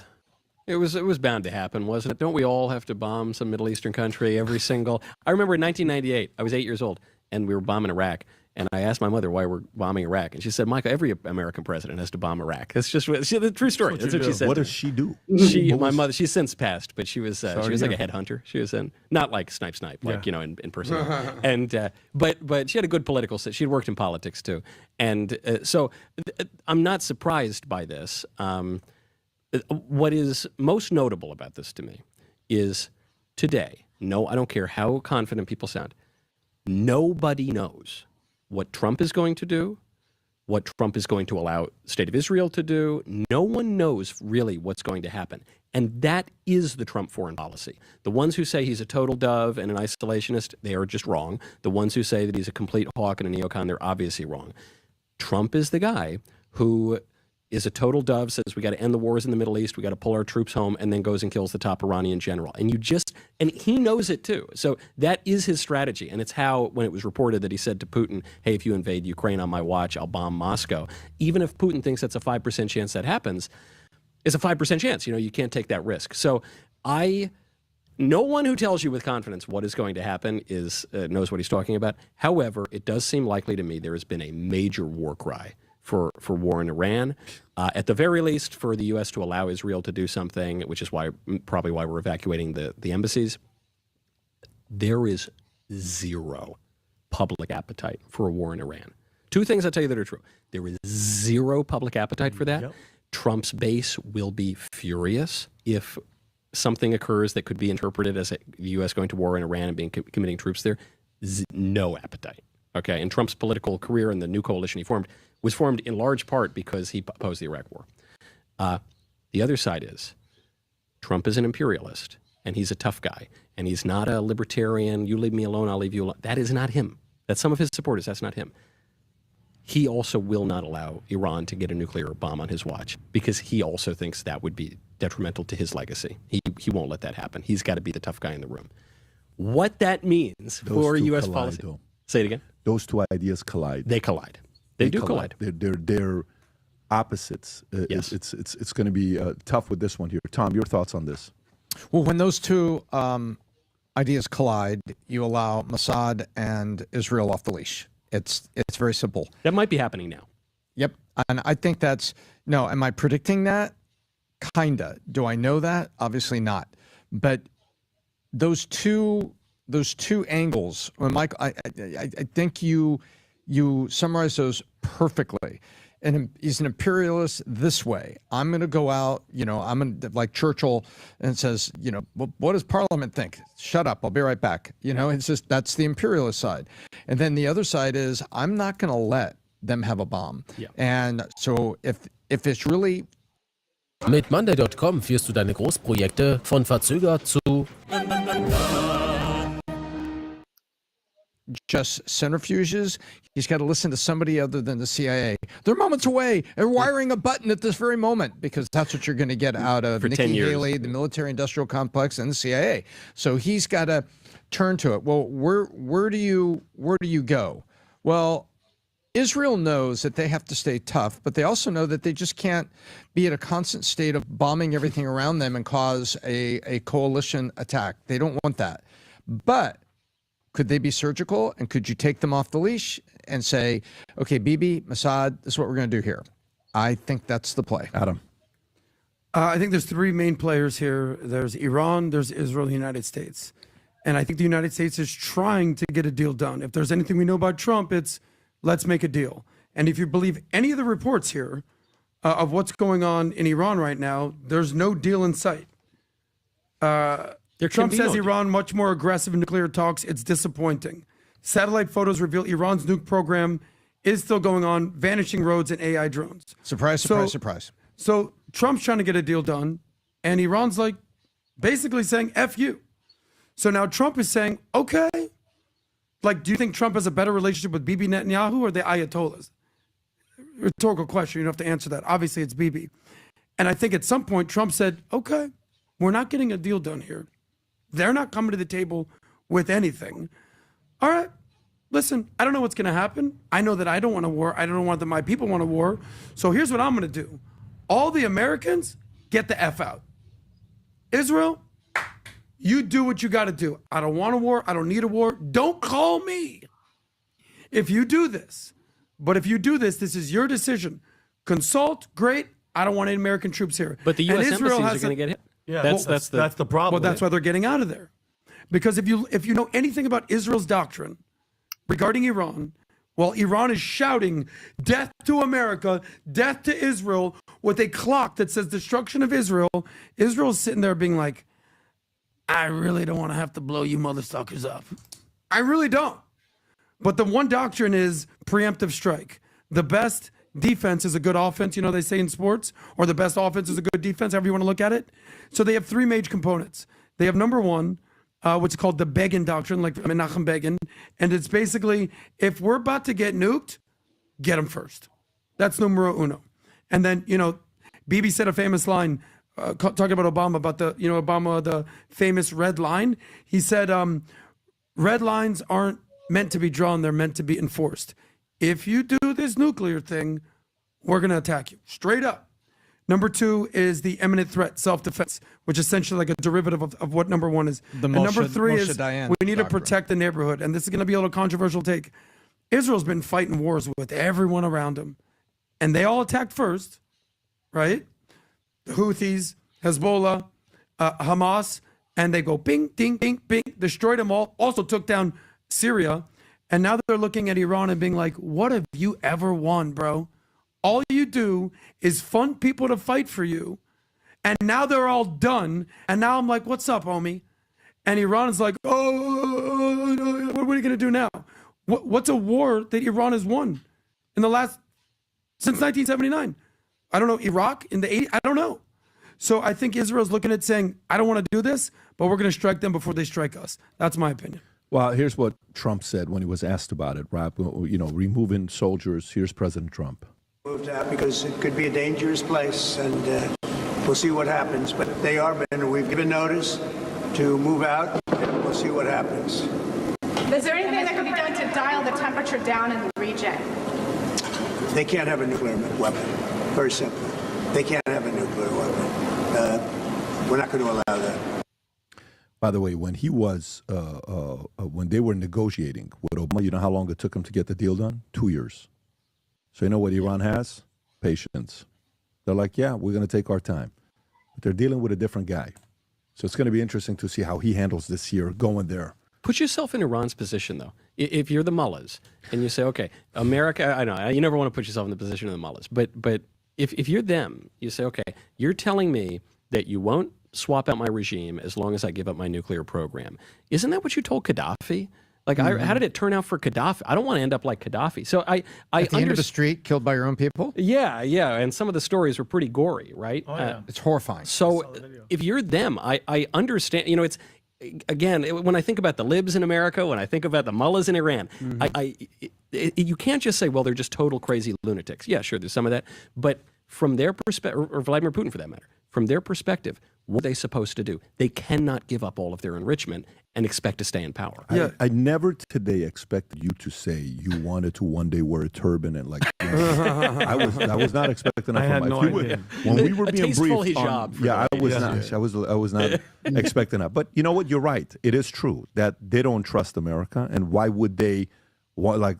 it was bound to happen, wasn't it? Don't we all have to bomb some Middle Eastern country every single... I remember in 1998, I was 8 years old, and we were bombing Iraq. And I asked my mother why we're bombing Iraq. And she said, Michael, every American president has to bomb Iraq. That's just the true story. That's what she said. What does she do? My mother, she's since passed, but she was like a headhunter. She was not like snipe, like, in person. And, but she had a good political, she had worked in politics too. And so I'm not surprised by this. What is most notable about this to me is today, I don't care how confident people sound, nobody knows what Trump is going to do, what Trump is going to allow the State of Israel to do. No one knows really what's going to happen. And that is the Trump foreign policy. The ones who say he's a total dove and an isolationist, they are just wrong. The ones who say that he's a complete hawk and a neocon, they're obviously wrong. Trump is the guy who is a total dove, says we got to end the wars in the Middle East, we got to pull our troops home, and then goes and kills the top Iranian general. And he knows it too. So that is his strategy. And it's how, when it was reported that he said to Putin, hey, if you invade Ukraine on my watch, I'll bomb Moscow. Even if Putin thinks that's a 5% chance that happens, it's a 5% chance. You can't take that risk. So no one who tells you with confidence what is going to happen knows what he's talking about. However, it does seem likely to me there has been a major war cry for war in Iran, at the very least for the U.S. to allow Israel to do something, which is probably why we're evacuating the embassies. There is zero public appetite for a war in Iran. Two things I'll tell you that are true. There is zero public appetite for that. Yep. Trump's base will be furious if something occurs that could be interpreted as the U.S. going to war in Iran and being committing troops there. No appetite. Okay, and Trump's political career and the new coalition he formed was formed in large part because he opposed the Iraq War. The other side is Trump is an imperialist, and he's a tough guy, and he's not a libertarian. You leave me alone, I'll leave you alone. That is not him. That's some of his supporters. That's not him. He also will not allow Iran to get a nuclear bomb on his watch because he also thinks that would be detrimental to his legacy. He won't let that happen. He's got to be the tough guy in the room. What that means for U.S. policy. Though. Say it again. Those two ideas collide. They collide. They do collide. They're opposites. Yes. It's going to be tough with this one here. Tom, your thoughts on this? Well, when those two ideas collide, you allow Mossad and Israel off the leash. It's very simple. That might be happening now. Yep. And I think no, am I predicting that? Kinda. Do I know that? Obviously not. But those two angles, Mike, I think you summarize those perfectly. And he's an imperialist this way. I'm going to go out, I'm going to, like Churchill, and says, well, what does Parliament think? Shut up, I'll be right back. It's just, that's the imperialist side. And then the other side is, I'm not going to let them have a bomb. Yeah. And so if it's really... Mit Monday.com führst du deine Großprojekte von verzögert zu just centrifuges, he's got to listen to somebody other than the CIA. They're moments away. They're wiring a button at this very moment because that's what you're going to get out of For 10 Nikki years. Haley, the military-industrial complex, and the CIA. So he's got to turn to it. Well, where do you go? Well, Israel knows that they have to stay tough, but they also know that they just can't be at a constant state of bombing everything around them and cause a coalition attack. They don't want that. But could they be surgical, and could you take them off the leash and say, okay, Bibi, Mossad, this is what we're going to do here? I think that's the play. Adam. I think there's three main players here. There's Iran, there's Israel, the United States. And I think the United States is trying to get a deal done. If there's anything we know about Trump, it's let's make a deal. And if you believe any of the reports here of what's going on in Iran right now, there's no deal in sight. Trump says Iran much more aggressive in nuclear talks. It's disappointing. Satellite photos reveal Iran's nuke program is still going on, vanishing roads and AI drones. Surprise, surprise. So Trump's trying to get a deal done, and Iran's like basically saying, F you. So now Trump is saying, okay, like, do you think Trump has a better relationship with Bibi Netanyahu or the Ayatollahs? Rhetorical question. You don't have to answer that. Obviously, it's Bibi. And I think at some point, Trump said, okay, we're not getting a deal done here. They're not coming to the table with anything. All right, listen, I don't know what's going to happen. I know that I don't want a war. I don't want that my people want a war. So here's what I'm going to do. All the Americans, get the F out. Israel, you do what you got to do. I don't want a war. I don't need a war. Don't call me if you do this. But if you do this, this is your decision. Consult, great. I don't want any American troops here. But the U.S. embassies are going to get hit. Yeah, that's the problem. Well, that's why they're getting out of there. Because if you know anything about Israel's doctrine regarding Iran, while Iran is shouting death to America, death to Israel, with a clock that says destruction of Israel, Israel's sitting there being like, I really don't want to have to blow you mother suckers up. I really don't. But the one doctrine is preemptive strike. The best defense is a good offense, they say in sports, or the best offense is a good defense, however you want to look at it. So they have three major components. They have number one, what's called the Begin doctrine, like Menachem Begin. And it's basically, if we're about to get nuked, get them first. That's numero uno. And then, Bibi said a famous line, talking about Obama, about the famous red line. He said, red lines aren't meant to be drawn, they're meant to be enforced. If you do this nuclear thing, we're going to attack you. Straight up. Number two is the imminent threat, self-defense, which is essentially like a derivative of what number one is. And number three is we need to protect the neighborhood. And this is going to be a little controversial take. Israel's been fighting wars with everyone around them. And they all attacked first, right? The Houthis, Hezbollah, Hamas, and they go bing, ding, ding, bing, destroyed them all. Also took down Syria. And now they're looking at Iran and being like, what have you ever won, bro? All you do is fund people to fight for you. And now they're all done. And now I'm like, what's up, homie? And Iran is like, oh, what are you going to do now? What's a war that Iran has won in the last, since 1979? I don't know, Iraq in the 80s? I don't know. So I think Israel's looking at saying, I don't want to do this, but we're going to strike them before they strike us. That's my opinion. Well, here's what Trump said when he was asked about it, Rob. You know, removing soldiers. Here's President Trump. Moved out because it could be a dangerous place, and we'll see what happens. But they are, and we've given notice to move out, and we'll see what happens. Is there anything that can be done to dial the temperature down in the region? They can't have a nuclear weapon. Very simple. They can't have a nuclear weapon. We're not going to allow that. By the way, when he was, when they were negotiating with Obama, you know how long it took him to get the deal done? 2 years. So you know what Iran has? Patience. They're like, yeah, we're going to take our time. But they're dealing with a different guy. So it's going to be interesting to see how he handles this year going there. Put yourself in Iran's position, though. If you're the mullahs and you say, okay, America, I know, you never want to put yourself in the position of the mullahs, but if you're them, you say, okay, you're telling me that you won't swap out my regime as long as I give up my nuclear program. Isn't that what you told Gaddafi? Like, how did it turn out for Gaddafi? I don't want to end up like Gaddafi. So I at the end of the street, killed by your own people? Yeah, and some of the stories were pretty gory, right? Oh, yeah. It's horrifying. So if you're them, I understand, you know, it's, again, when I think about the libs in America, when I think about the mullahs in Iran, you can't just say, well, they're just total crazy lunatics. Yeah, sure, there's some of that. But from their perspective, or Vladimir Putin for that matter, from their perspective, what are they supposed to do? They cannot give up all of their enrichment and expect to stay in power. I never today expected you to say you wanted to one day wear a turban and like. You know, I was not expecting that. I had no idea. When we were being tasteful briefed, hijab I was not. I was not expecting that. But you know what? You're right. It is true that they don't trust America, and why would they? Like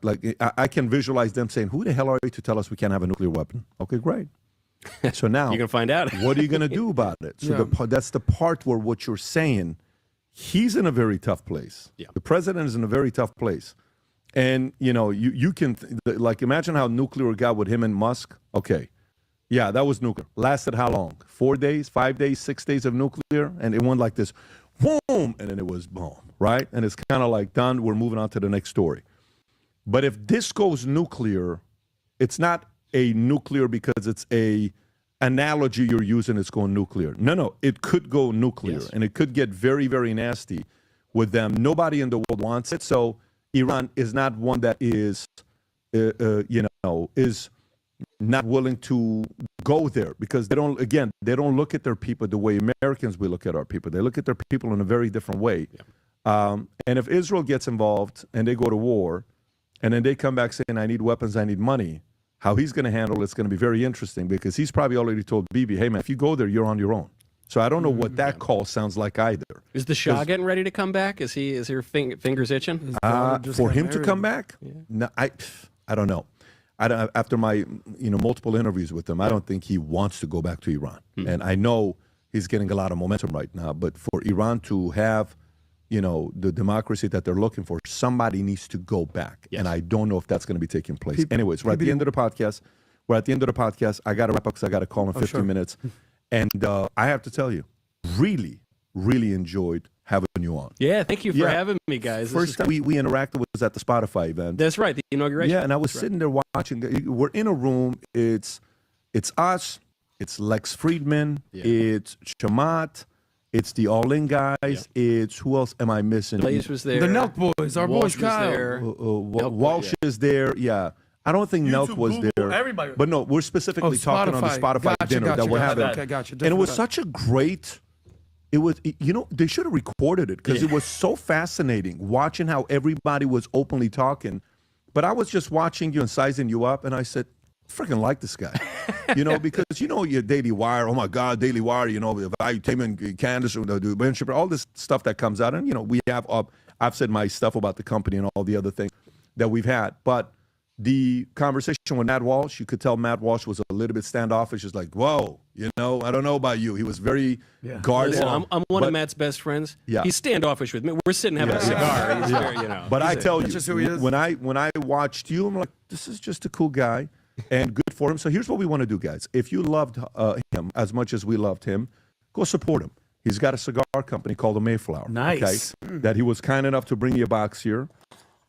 I can visualize them saying, "Who the hell are you to tell us we can't have a nuclear weapon?" Okay, great. So now you can find out. What are you going to do about it? So that's the part where what you're saying, he's in a very tough place. Yeah. The president is in a very tough place. And, you know, you can, like, imagine how nuclear got with him and Musk. Okay. Yeah, that was nuclear. Lasted how long? 4 days, 5 days, 6 days of nuclear? And it went like this, boom, and then it was boom, right? And it's kind of like done. We're moving on to the next story. But if this goes nuclear, it's not a nuclear because it's a analogy you're using, it's going nuclear. No, it could go nuclear, and it could get very, very nasty with them. Nobody in the world wants it, so Iran is not one that is, is not willing to go there because they don't look at their people the way Americans we look at our people. They look at their people in a very different way. Yeah. And if Israel gets involved and they go to war, and then they come back saying, I need weapons, I need money, how he's going to handle it's going to be very interesting because he's probably already told Bibi, hey, man, if you go there, you're on your own. So I don't know what that call sounds like either. Is the Shah getting ready to come back? Is your fingers itching? For him to come back? Yeah. No, I don't know. After my multiple interviews with him, I don't think he wants to go back to Iran. And I know he's getting a lot of momentum right now. But for Iran to have the democracy that they're looking for, somebody needs to go back. Yes. And I don't know if that's going to be taking place. Anyways, we're at the end of the podcast. I got to wrap up because I got a call in 15 minutes. And I have to tell you, really, really enjoyed having you on. Yeah, thank you for having me, guys. First time we interacted was at the Spotify event. That's right, the inauguration. Yeah, and I was sitting there watching. We're in a room. It's us. It's Lex Friedman. Yeah. It's Shamat. It's the All In guys. Yeah. It's who else am I missing? Blaze was there. The Nelk boys. Our Walsh boys Kyle. Was there. Walsh is there. Yeah. I don't think Nelk was Google, there. Everybody. But no, we're specifically talking on the Spotify dinner that we're having. Okay, gotcha. And it was such a great, they should have recorded it because it was so fascinating watching how everybody was openly talking. But I was just watching you and sizing you up, and I said, freaking like this guy, because your Daily Wire, oh my God, Daily Wire, the value Candace, the mentorship, all this stuff that comes out, and we have I've said my stuff about the company and all the other things that we've had, but the conversation with Matt Walsh, you could tell Matt Walsh was a little bit standoffish. Just like, whoa, I don't know about you. He was very guarded. Listen, I'm one of Matt's best friends. Yeah. He's standoffish with me. We're sitting having a cigar. He's very, But I tell that's just who he you, is. when I watched you, I'm like, this is just a cool guy and good for him. So here's what we want to do, guys. If you loved him as much as we loved him, go support him. He's got a cigar company called the Mayflower. Nice. Okay, that he was kind enough to bring you a box here.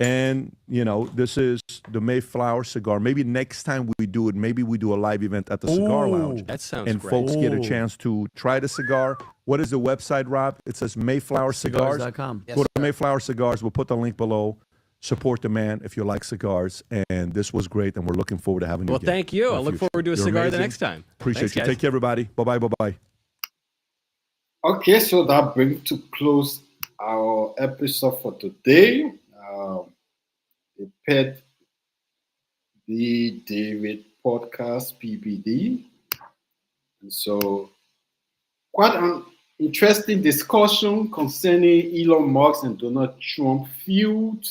And, this is the Mayflower cigar. Maybe next time we do it, maybe we do a live event at the Cigar Lounge. That sounds and great. folks get a chance to try the cigar. What is the website, Rob? It says Mayflower Cigars. Cigars.com. Go to Mayflower Cigars. We'll put the link below. Support the man if you like cigars. And this was great, and we're looking forward to having you Well, again thank you. in I the look future. forward to a You're cigar the amazing. next time. Appreciate Thanks, you. guys. Take care, everybody. Bye-bye, bye-bye. Okay, so that brings to close our episode for today. The Pet B. David podcast, PBD. And so, quite an interesting discussion concerning Elon Musk and Donald Trump feud,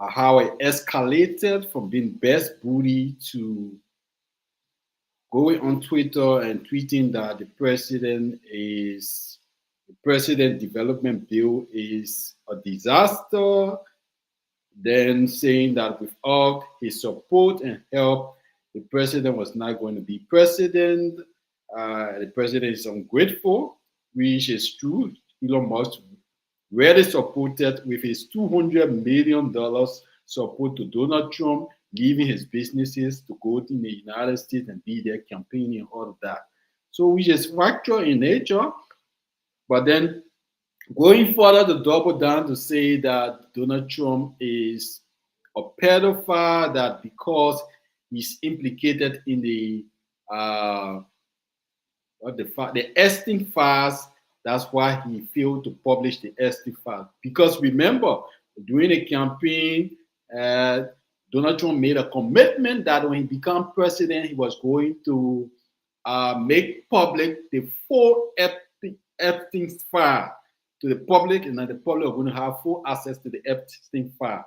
how it escalated from being best buddy to going on Twitter and tweeting that the president development bill is a disaster, then saying that without his support and help, the president was not going to be president. The president is ungrateful, which is true. Elon Musk really supported with his $200 million support to Donald Trump, leaving his businesses to go to the United States and be there campaigning and all of that. So which is factual in nature, but then going further to double down to say that Donald Trump is a pedophile, that because he's implicated in the Epstein files, that's why he failed to publish the Epstein files. Because remember, during the campaign, Donald Trump made a commitment that when he became president, he was going to make public the full Epstein file to the public, and that the public are going to have full access to the Epstein file.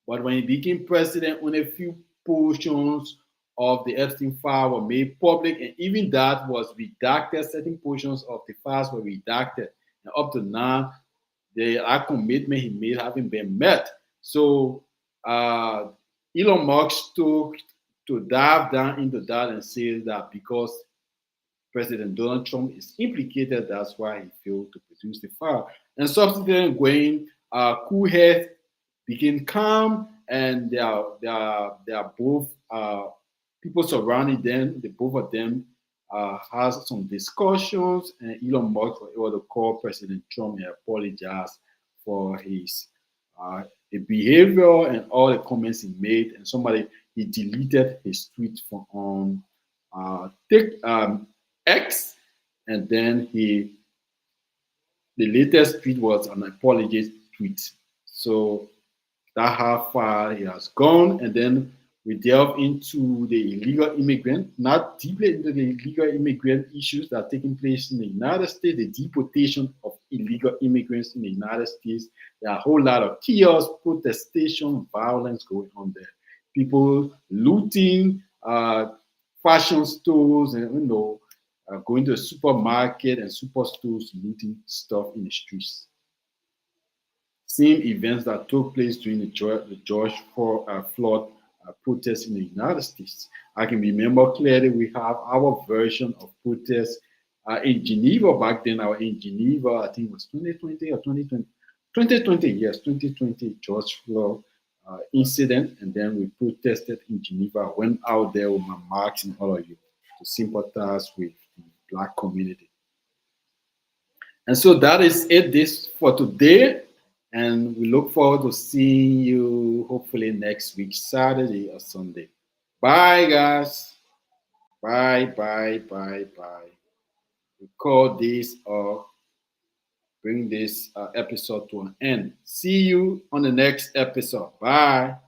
But when he became president, only a few portions of the Epstein file were made public, and even that was redacted. Certain portions of the files were redacted, and up to now, that commitment he made haven't been met. So Elon Musk took to dive down into that and say that because President Donald Trump is implicated, that's why he failed to produce the file. And subsequently, going cool head became calm, and they are both people surrounding them. The both of them has some discussions, and Elon Musk was able to call President Trump and apologize for his behavior and all the comments he made. And he deleted his tweet from X, and then the latest tweet was an apology tweet. So that's how far he has gone. And then we delve into the illegal immigrant, not deeply into the illegal immigrant issues that are taking place in the United States, the deportation of illegal immigrants in the United States. There are a whole lot of chaos, protestation, violence going on there. People looting fashion stores and going to the supermarket and superstores, looting stuff in the streets. Same events that took place during the George Floyd protests in the United States. I can remember clearly we have our version of protests in Geneva back then. In Geneva, I think it was 2020 or 2020. 2020, yes, 2020 George Floyd incident, and then we protested in Geneva. I went out there with my marks and all of you to sympathize with the Black community. And so that is it for today. And we look forward to seeing you hopefully next week, Saturday or Sunday. Bye, guys. Bye, bye, bye, bye. We call this or bring this episode to an end. See you on the next episode. Bye.